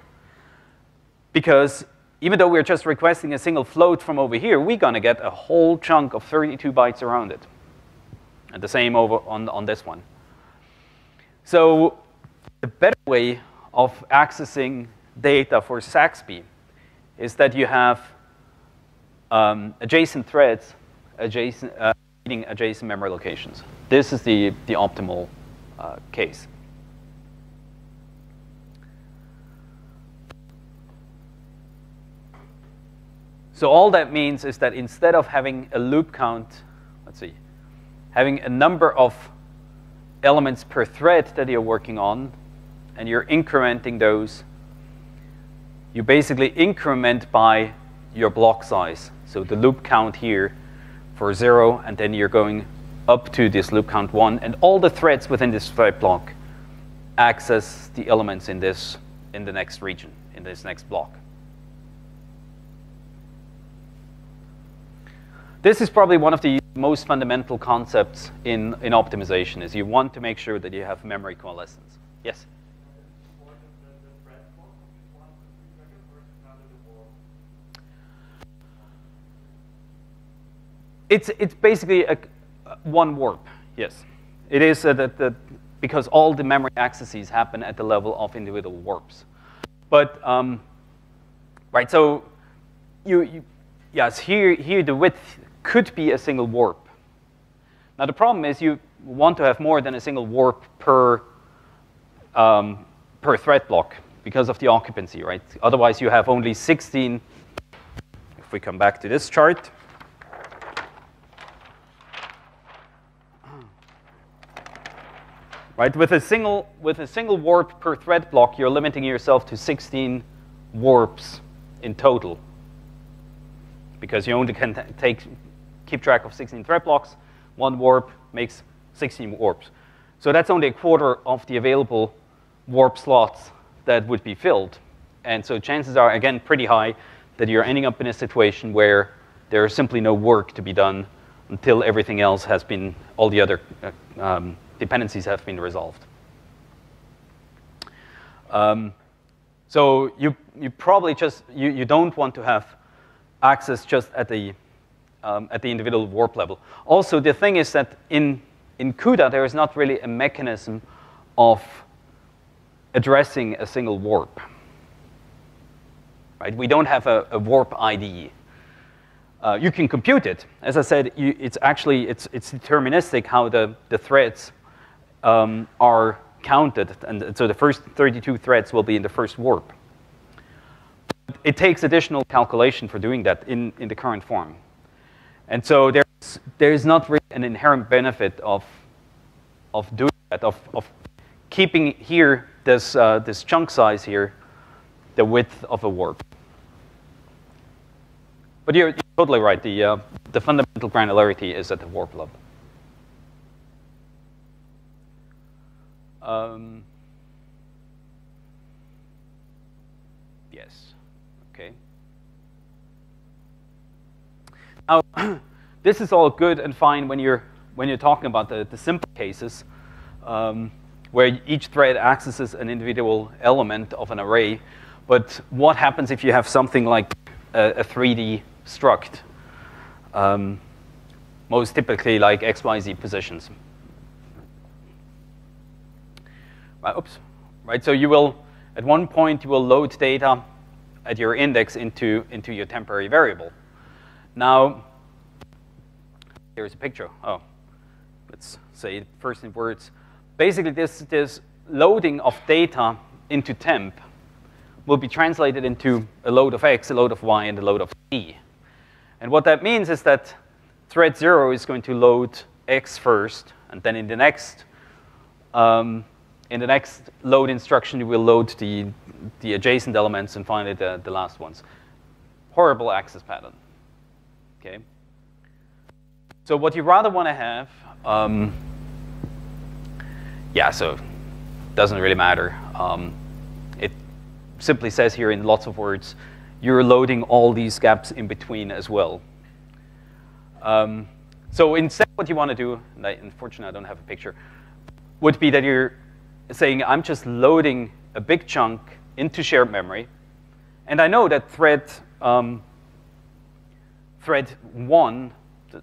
because even though we're just requesting a single float from over here, we're going to get a whole chunk of 32 bytes around it. And the same over on this one. So the better way of accessing data for Saxby is that you have adjacent threads, reading adjacent memory locations. This is the optimal case. So all that means is that instead of having a loop count, let's see, having a number of elements per thread that you're working on, and you're incrementing those, you basically increment by your block size. So the loop count here for 0, and then you're going up to this loop count 1, and all the threads within this thread block access the elements in the next region, in this next block. This is probably one of the most fundamental concepts in optimization, is you want to make sure that you have memory coalescence. Yes? It's basically one warp, yes. It is because all the memory accesses happen at the level of individual warps. But, right, so yes, here the width could be a single warp. Now the problem is you want to have more than a single warp per thread block because of the occupancy, right? Otherwise you have only 16. If we come back to this chart. Right, with a single warp per thread block, you're limiting yourself to 16 warps in total, because you only can keep track of 16 thread blocks. One warp makes 16 warps. So that's only a quarter of the available warp slots that would be filled. And so chances are, again, pretty high that you're ending up in a situation where there is simply no work to be done until everything else has been, all the other dependencies have been resolved. So you probably just, you don't want to have access just at the individual warp level. Also, the thing is that in CUDA, there is not really a mechanism of addressing a single warp. Right? We don't have a warp ID. You can compute it. As I said, it's deterministic how the threads are counted, and so the first 32 threads will be in the first warp. It takes additional calculation for doing that in the current form. And so there's not really an inherent benefit of doing that, of keeping here this chunk size here, the width of a warp. But you're totally right. The fundamental granularity is at the warp level. Yes. Okay. Now, this is all good and fine when you're talking about the simple cases, where each thread accesses an individual element of an array. But what happens if you have something like a 3D struct? Most typically like XYZ positions. Right, oops. Right, so you will, at one point, you will load data at your index into your temporary variable. Now, here's a picture. Oh, let's say it first in words. Basically, this loading of data into temp will be translated into a load of x, a load of y, and a load of z. And what that means is that thread 0 is going to load x first, and then in the next load instruction, you will load the adjacent elements, and finally the last ones. Horrible access pattern. Okay. So what you rather want to have, yeah, so it doesn't really matter. It simply says here in lots of words, you're loading all these gaps in between as well. So instead, what you want to do, and unfortunately I don't have a picture, would be that you're saying, I'm just loading a big chunk into shared memory, and I know that thread 1,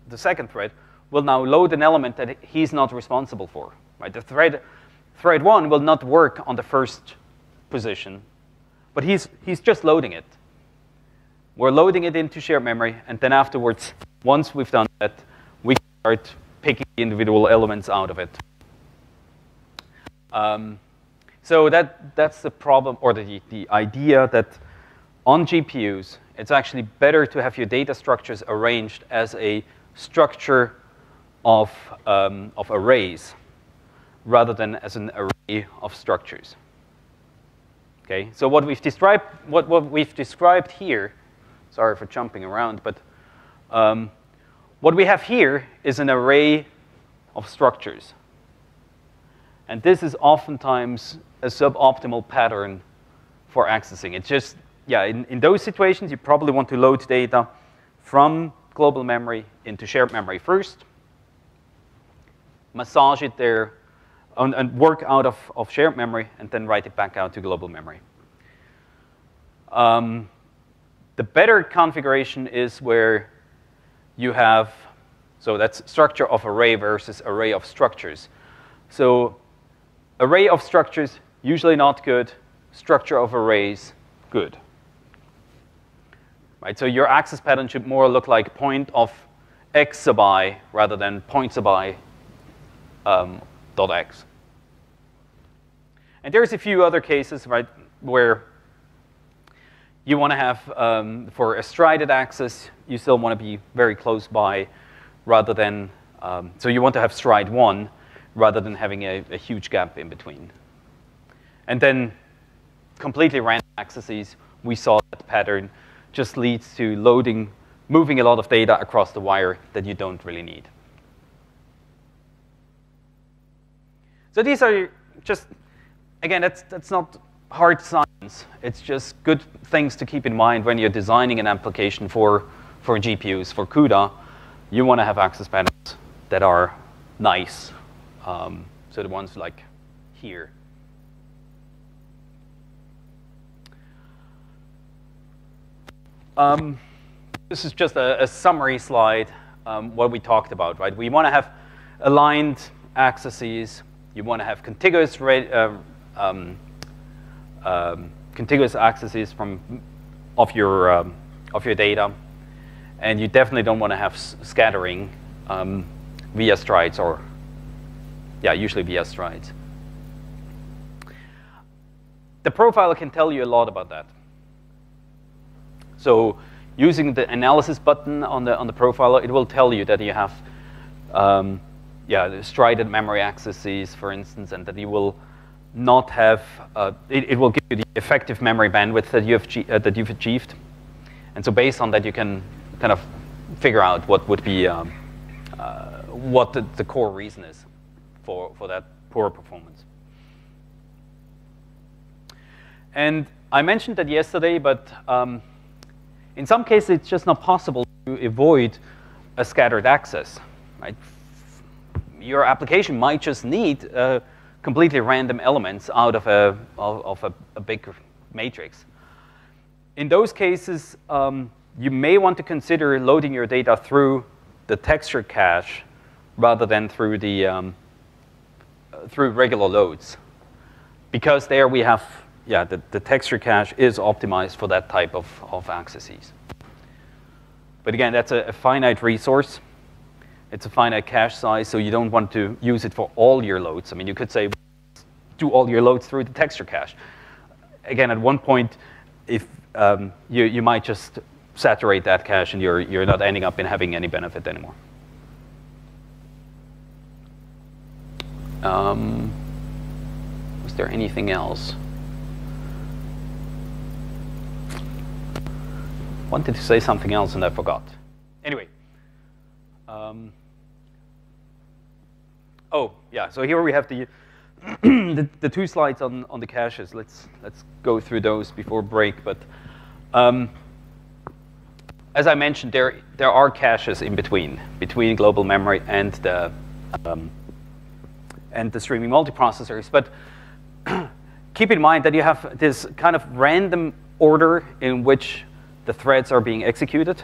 the second thread, will now load an element that he's not responsible for. Right? The thread 1 will not work on the first position, but he's just loading it. We're loading it into shared memory, and then afterwards, once we've done that, we can start picking the individual elements out of it. So that's the problem, or the idea that on GPUs, it's actually better to have your data structures arranged as a structure of arrays rather than as an array of structures. Okay, so what we've described here, sorry for jumping around, but what we have here is an array of structures. And this is oftentimes a suboptimal pattern for accessing. It's just, yeah, in those situations, you probably want to load data from global memory into shared memory first, massage it there, and work out of shared memory, and then write it back out to global memory. The better configuration is where you have, so that's structure of array versus array of structures. So array of structures, usually not good. Structure of arrays, good. Right, so your access pattern should more look like point of x sub I rather than point sub I dot x. And there's a few other cases, right, where you want to have, for a strided access, you still want to be very close by rather than, so you want to have stride 1 rather than having a huge gap in between. And then completely random accesses, we saw that pattern just leads to loading, moving a lot of data across the wire that you don't really need. So these are just, again, that's not hard science. It's just good things to keep in mind when you're designing an application for GPUs. For CUDA, you want to have access patterns that are nice. So the ones like here. This is just a summary slide, what we talked about, right? We want to have aligned accesses. You want to have contiguous contiguous accesses of your data, and you definitely don't want to have scattering via strides or, yeah, usually via strides. The profiler can tell you a lot about that. So using the analysis button on the profiler, it will tell you that you have yeah, the strided memory accesses, for instance, and that you will not have, it will give you the effective memory bandwidth that you've achieved. And so based on that, you can kind of figure out what would be, what the core reason is for that poor performance. And I mentioned that yesterday, but in some cases, it's just not possible to avoid a scattered access, right? Your application might just need completely random elements out of a big matrix. In those cases, you may want to consider loading your data through the texture cache rather than through the through regular loads, because there we have, yeah, the texture cache is optimized for that type of accesses. But again, that's a finite resource. It's a finite cache size, so you don't want to use it for all your loads. I mean, you could say, do all your loads through the texture cache. Again, at one point, if you might just saturate that cache, and you're not ending up in having any benefit anymore. Was there anything else? Wanted to say something else and I forgot. Anyway. Oh, yeah, so here we have the, the two slides on the caches. Let's go through those before break. But as I mentioned, there are caches in between global memory and the streaming multiprocessors. But keep in mind that you have this kind of random order in which the threads are being executed,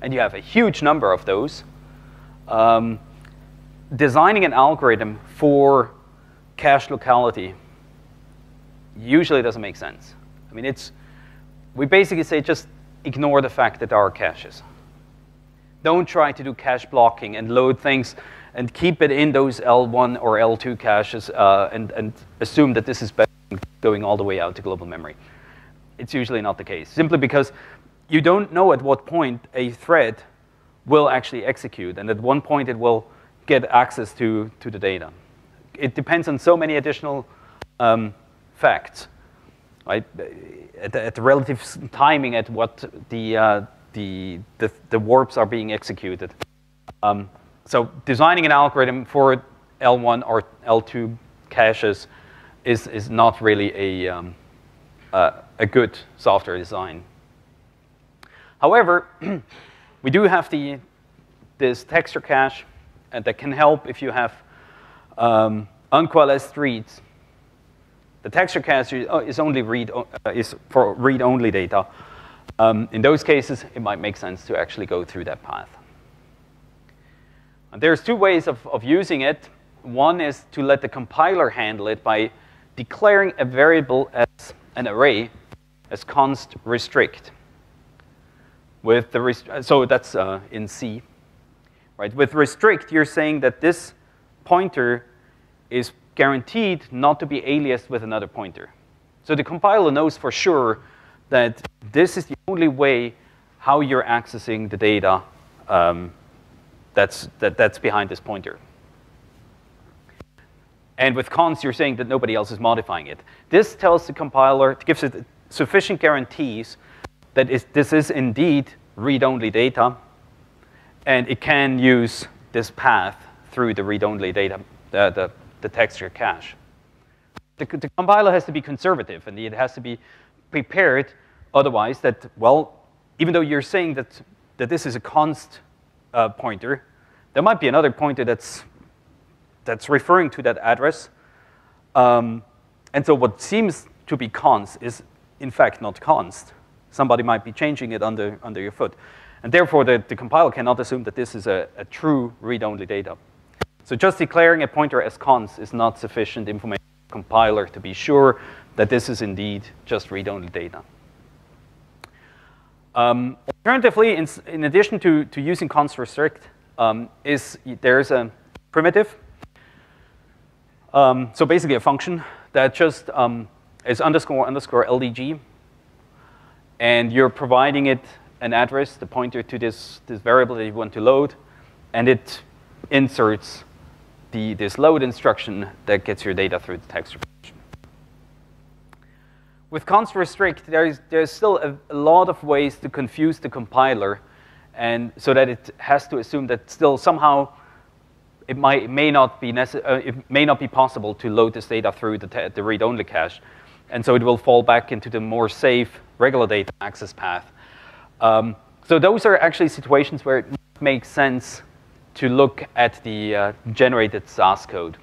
and you have a huge number of those. Designing an algorithm for cache locality usually doesn't make sense. I mean, we basically say just ignore the fact that there are caches. Don't try to do cache blocking and load things and keep it in those L1 or L2 caches and assume that this is better than going all the way out to global memory. it's usually not the case, simply because you don't know at what point a thread will actually execute, and at one point it will get access to the data. It depends on so many additional facts, right? At the relative timing at what the warps are being executed. So designing an algorithm for L1 or L2 caches is not really a good software design. However, we do have this texture cache that can help if you have uncoalesced reads. The texture cache is for read-only data. In those cases, it might make sense to actually go through that path. And there's two ways of using it. One is to let the compiler handle it by declaring a variable as an array as const restrict. With the so that's in C, right? With restrict, you're saying that this pointer is guaranteed not to be aliased with another pointer. So the compiler knows for sure that this is the only way how you're accessing the data that's behind this pointer. And with const, you're saying that nobody else is modifying it. This tells the compiler, gives it sufficient guarantees that this is indeed read-only data, and it can use this path through the read-only data, the texture cache. The compiler has to be conservative, and it has to be prepared otherwise that, well, even though you're saying that this is a const pointer, there might be another pointer that's referring to that address. And so what seems to be const is, in fact, not const. Somebody might be changing it under your foot. And therefore, the compiler cannot assume that this is a true read-only data. So just declaring a pointer as const is not sufficient information for the compiler to be sure that this is indeed just read-only data. Alternatively, in addition to using const restrict, there's a primitive. So basically a function that just is underscore LDG. And you're providing it an address, the pointer to this variable that you want to load. And it inserts this load instruction that gets your data through the texture cache. With const restrict, there's still a lot of ways to confuse the compiler, and so that it has to assume that still somehow it may not be possible to load this data through the read-only cache, and so it will fall back into the more safe regular data access path. So those are actually situations where it makes sense to look at the generated SAS code,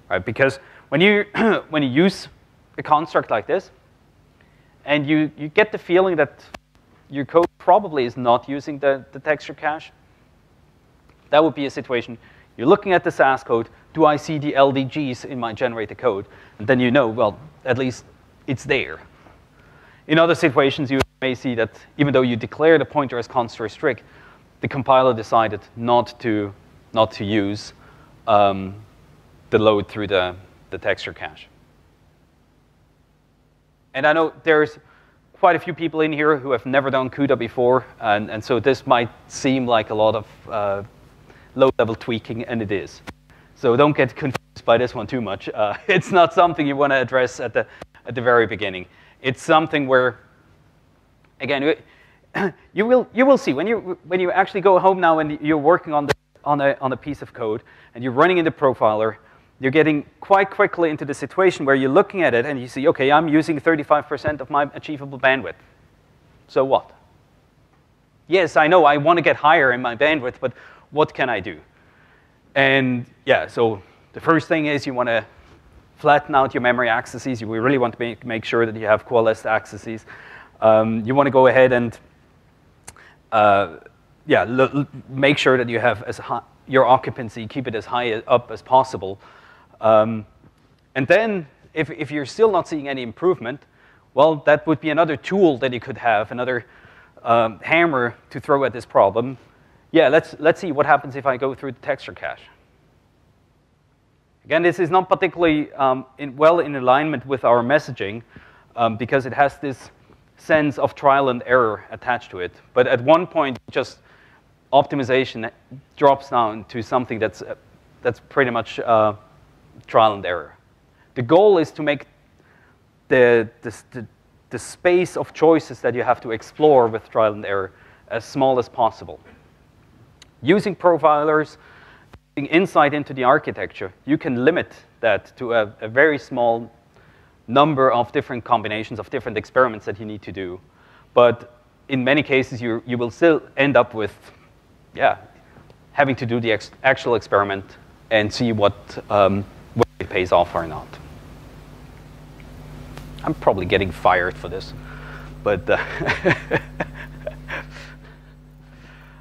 right? Because when you use a construct like this, and you get the feeling that your code probably is not using the texture cache, that would be a situation. You're looking at the SAS code. Do I see the LDGs in my generated code? And then you know, well, at least it's there. In other situations, you may see that even though you declare the pointer as const restrict, the compiler decided not to use the load through the texture cache. And I know there's quite a few people in here who have never done CUDA before, and so this might seem like a lot of low-level tweaking, and it is. So don't get confused by this one too much. It's not something you want to address at the very beginning. It's something where, again, you will see when you actually go home now and you're working on a piece of code and you're running in the profiler. You're getting quite quickly into the situation where you're looking at it and you see, okay, I'm using 35% of my achievable bandwidth. So what? Yes, I know I want to get higher in my bandwidth, but what can I do? And yeah, so the first thing is you want to flatten out your memory accesses. You really want to make sure that you have coalesced accesses. You want to go ahead and make sure that you have your occupancy, keep it as high up as possible. And then if you're still not seeing any improvement, well, that would be another tool that you could have, another hammer to throw at this problem. Yeah, let's see what happens if I go through the texture cache. Again, this is not particularly well in alignment with our messaging, because it has this sense of trial and error attached to it. But at one point, just optimization drops down to something that's pretty much trial and error. The goal is to make the space of choices that you have to explore with trial and error as small as possible. Using profilers, using insight into the architecture, you can limit that to a very small number of different combinations of different experiments that you need to do. But in many cases, you will still end up with, having to do the actual experiment and see whether it pays off or not. I'm probably getting fired for this, but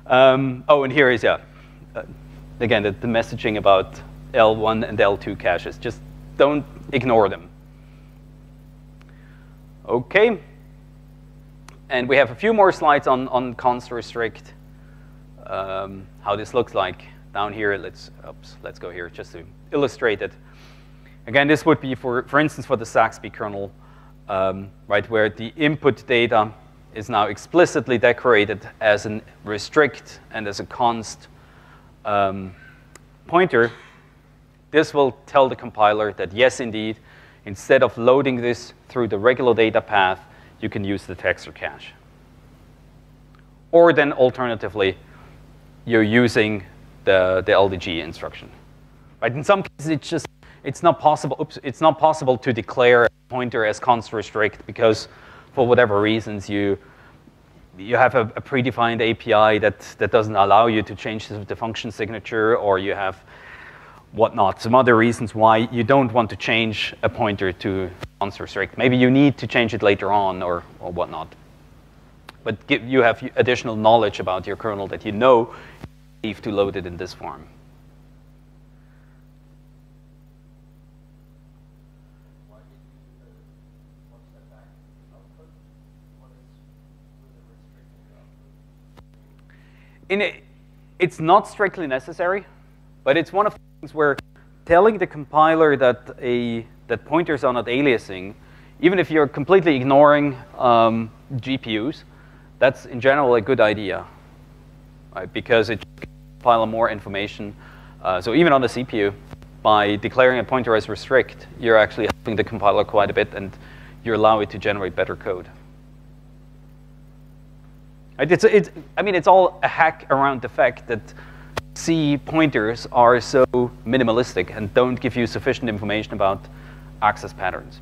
oh, and here is again the messaging about L1 and L2 caches. Just don't ignore them. Okay, and we have a few more slides on const restrict. How this looks like down here. Let's go here just to illustrate it. Again, this would be for instance for the Saxby kernel. Right, where the input data is now explicitly decorated as a restrict and as a const pointer. This will tell the compiler that yes, indeed, instead of loading this through the regular data path, you can use the texture cache. Or then alternatively, you're using the LDG instruction. Right? In some cases, it's not possible to declare a pointer as const restrict because for whatever reasons you have a predefined API that doesn't allow you to change the function signature, or you have whatnot, some other reasons why you don't want to change a pointer to const restrict. Maybe you need to change it later on or whatnot. But you have additional knowledge about your kernel that you know you have to load it in this form. It's not strictly necessary, but it's one of the things where telling the compiler that pointers are not aliasing, even if you're completely ignoring GPUs, that's in general a good idea, right? Because it gives the compiler more information. So even on the CPU, by declaring a pointer as restrict, you're actually helping the compiler quite a bit, and you allow it to generate better code. I mean, it's all a hack around the fact that C pointers are so minimalistic and don't give you sufficient information about access patterns.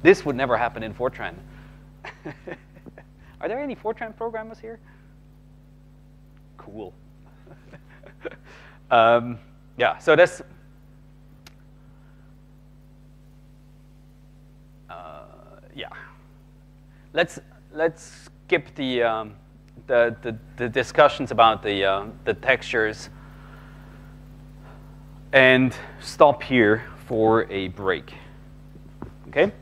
This would never happen in Fortran. Are there any Fortran programmers here? Cool. Yeah, so that's yeah. Let's skip the discussions about the textures and stop here for a break. Okay?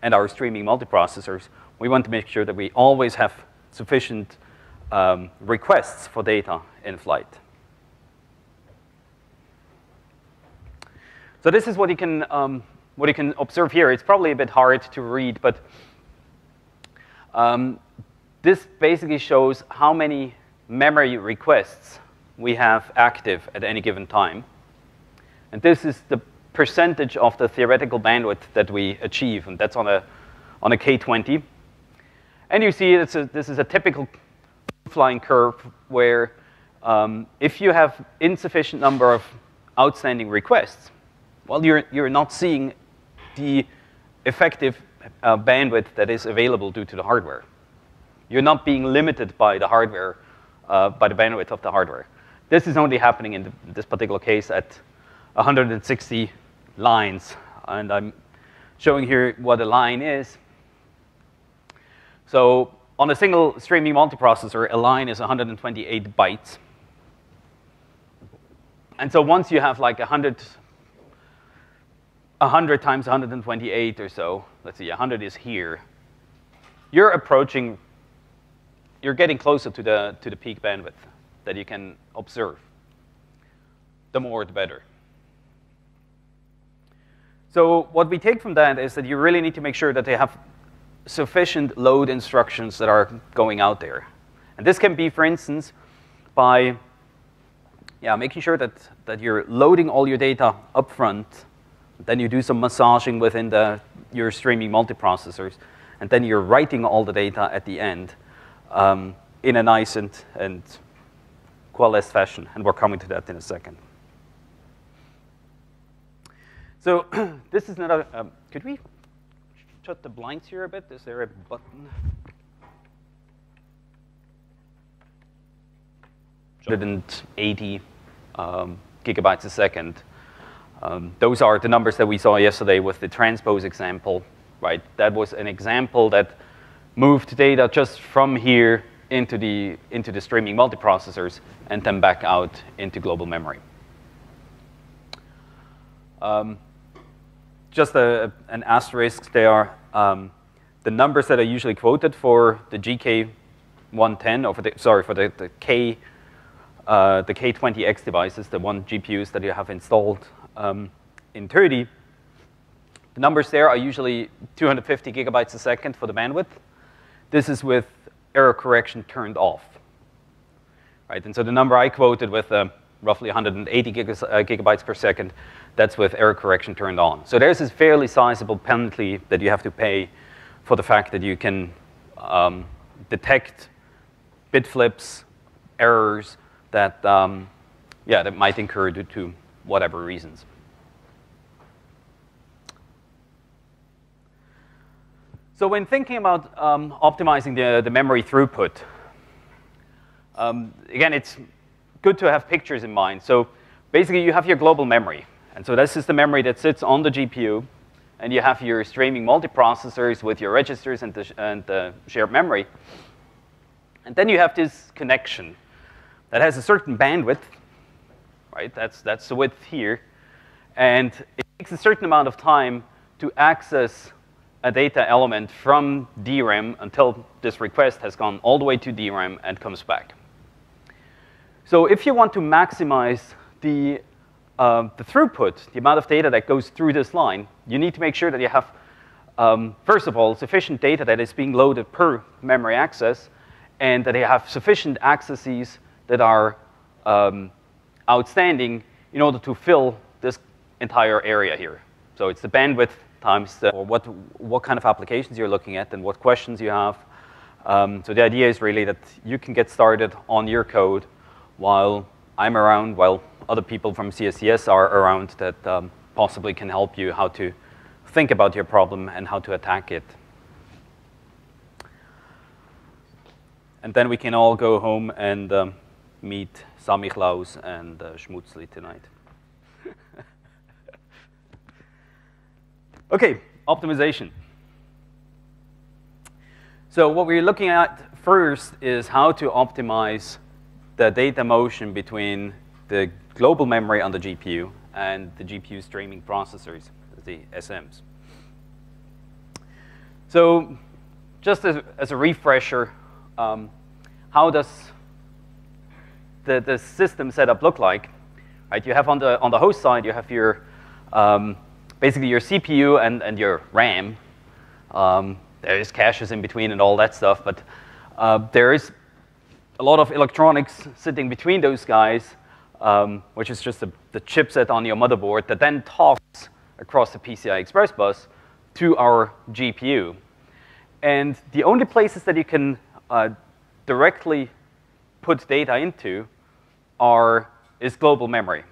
And our streaming multiprocessors, we want to make sure that we always have sufficient requests for data in flight. So this is what you can observe here. It's probably a bit hard to read, but this basically shows how many memory requests we have active at any given time. And this is the percentage of the theoretical bandwidth that we achieve, and that's on a K20. And you see this is a typical flying curve where if you have insufficient number of outstanding requests, well, you're not seeing the effective bandwidth that is available due to the hardware. You're not being limited by the hardware, by the bandwidth of the hardware. This is only happening in this particular case at 160 lines. And I'm showing here what a line is. So on a single streaming multiprocessor, a line is 128 bytes. And so once you have like 100 times 128 or so, let's see, 100 is here, you're approaching you're getting closer to the peak bandwidth that you can observe. The more, the better. So what we take from that is that you really need to make sure that they have sufficient load instructions that are going out there. And this can be, for instance, by making sure that you're loading all your data up front. Then you do some massaging within your streaming multiprocessors. And then you're writing all the data at the end in a nice and coalesced fashion. And we're coming to that in a second. So this is another, could we shut the blinds here a bit? Is there a button? 180 gigabytes a second. Those are the numbers that we saw yesterday with the transpose example, right? That was an example that moved data just from here into the streaming multiprocessors and then back out into global memory. Just an asterisk there. The numbers that are usually quoted for the GK110, or for the K20X devices, the one GPUs that you have installed in 30, the numbers there are usually 250 gigabytes a second for the bandwidth. This is with error correction turned off, right? And so the number I quoted with roughly 180 gigabytes per second, that's with error correction turned on. So there's this fairly sizable penalty that you have to pay for the fact that you can detect bit flips, errors that that might incur due to whatever reasons. So when thinking about optimizing the memory throughput, again, it's good to have pictures in mind. So basically, you have your global memory. And so this is the memory that sits on the GPU. And you have your streaming multiprocessors with your registers and the shared memory. And then you have this connection that has a certain bandwidth, right? That's the width here. And it takes a certain amount of time to access a data element from DRAM until this request has gone all the way to DRAM and comes back. So if you want to maximize the throughput, the amount of data that goes through this line, you need to make sure that you have, first of all, sufficient data that is being loaded per memory access, and that you have sufficient accesses that are outstanding in order to fill this entire area here. So it's the bandwidth times or what kind of applications you're looking at and what questions you have. So the idea is really that you can get started on your code while I'm around, while other people from CSCS are around that possibly can help you how to think about your problem and how to attack it. And then we can all go home and meet Sami Klaus and Schmutzli tonight. OK, optimization. So what we're looking at first is how to optimize the data motion between the global memory on the GPU and the GPU streaming processors, the SMs. So just as a refresher, how does the system setup look like? Right, you have on the host side, you have your basically your CPU and your RAM. There is caches in between and all that stuff, but there is a lot of electronics sitting between those guys, which is just the chipset on your motherboard that then talks across the PCI Express bus to our GPU. And the only places that you can directly put data into is global memory.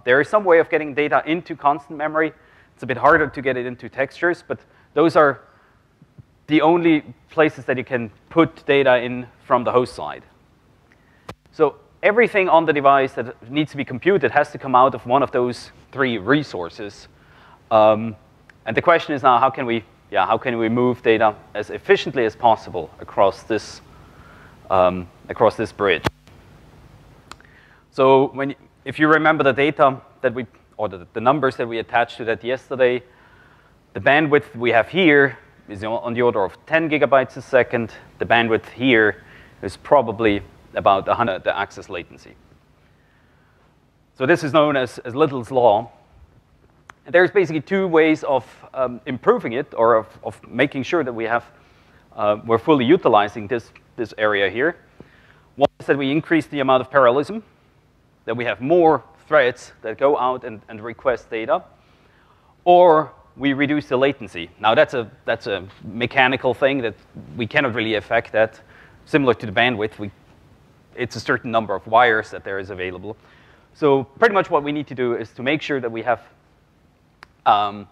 There is some way of getting data into constant memory. It's a bit harder to get it into textures, but those are the only places that you can put data in from the host side. So everything on the device that needs to be computed has to come out of one of those three resources. And the question is now, how can we move data as efficiently as possible across this bridge? So if you remember the data that the numbers that we attached to that yesterday, the bandwidth we have here is on the order of 10 gigabytes a second. The bandwidth here is probably about 100 the access latency. So this is known as Little's law. And there's basically two ways of improving it, or of making sure that we're fully utilizing this area here. One is that we increase the amount of parallelism, that we have more threads that go out and request data, or we reduce the latency. Now that's a mechanical thing that we cannot really affect that. Similar to the bandwidth, it's a certain number of wires that there is available. So pretty much what we need to do is to make sure that we have a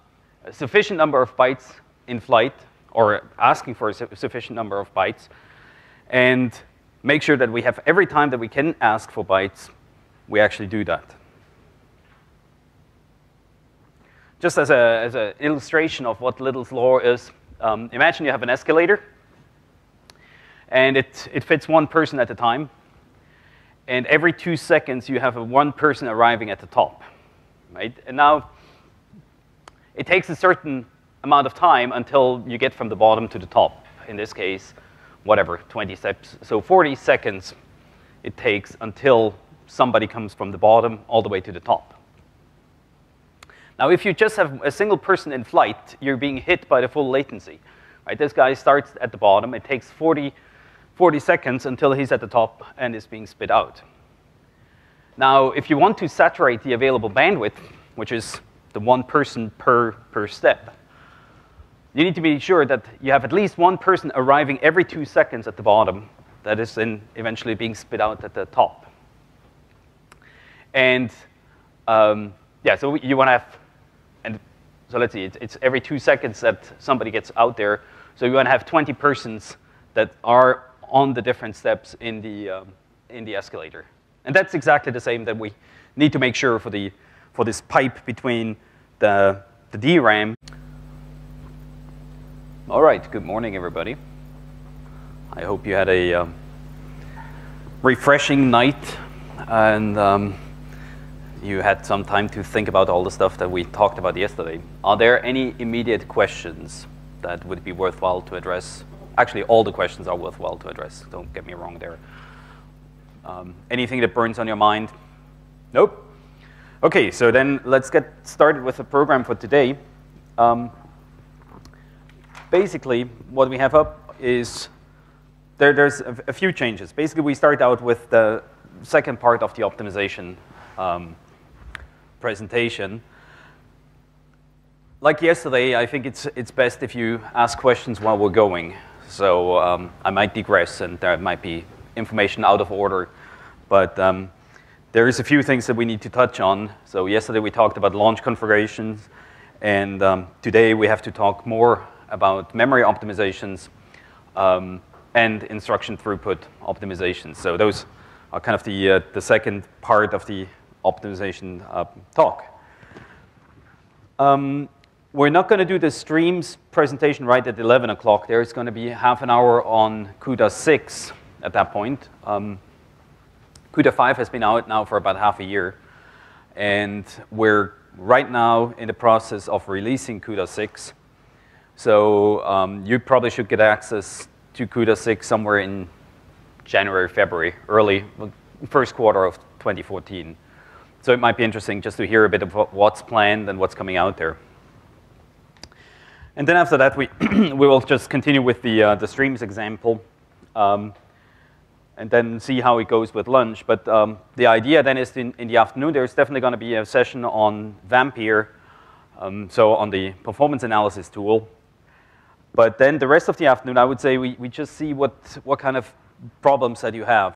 sufficient number of bytes in flight, or asking for a sufficient number of bytes, and make sure that we have, every time that we can ask for bytes, we actually do that. Just as an illustration of what Little's law is, imagine you have an escalator, and it fits one person at a time. And every 2 seconds, you have one person arriving at the top, right? And now, it takes a certain amount of time until you get from the bottom to the top. In this case, whatever, 20 steps. So 40 seconds it takes until somebody comes from the bottom all the way to the top. Now, if you just have a single person in flight, you're being hit by the full latency, right? This guy starts at the bottom. It takes 40 seconds until he's at the top and is being spit out. Now, if you want to saturate the available bandwidth, which is the one person per step, you need to be sure that you have at least one person arriving every 2 seconds at the bottom that is then eventually being spit out at the top. And yeah, so you want to have, and so let's see, it's every 2 seconds that somebody gets out there. So you want to have 20 persons that are on the different steps in the escalator. And that's exactly the same that we need to make sure for this pipe between the DRAM. All right, good morning, everybody. I hope you had a refreshing night, and you had some time to think about all the stuff that we talked about yesterday. Are there any immediate questions that would be worthwhile to address? Actually, all the questions are worthwhile to address. Don't get me wrong there. Anything that burns on your mind? Nope. OK, so then let's get started with the program for today. Basically, what we have up is there's a few changes. Basically, we start out with the second part of the optimization presentation. Like yesterday, I think it's best if you ask questions while we're going. So I might digress, and there might be information out of order. But there is a few things that we need to touch on. So yesterday we talked about launch configurations, and today we have to talk more about memory optimizations and instruction throughput optimizations. So those are kind of the second part of the optimization talk. We're not going to do the streams presentation right at 11 o'clock. There's going to be half an hour on CUDA 6 at that point. CUDA 5 has been out now for about half a year. And we're right now in the process of releasing CUDA 6. So you probably should get access to CUDA 6 somewhere in January, February, early first quarter of 2014. So it might be interesting just to hear a bit of what's planned and what's coming out there. And then after that, we will just continue with the streams example, and then see how it goes with lunch. But the idea then is in the afternoon, there's definitely going to be a session on Vampire, so on the performance analysis tool. But then the rest of the afternoon, I would say we just see what kind of problems that you have.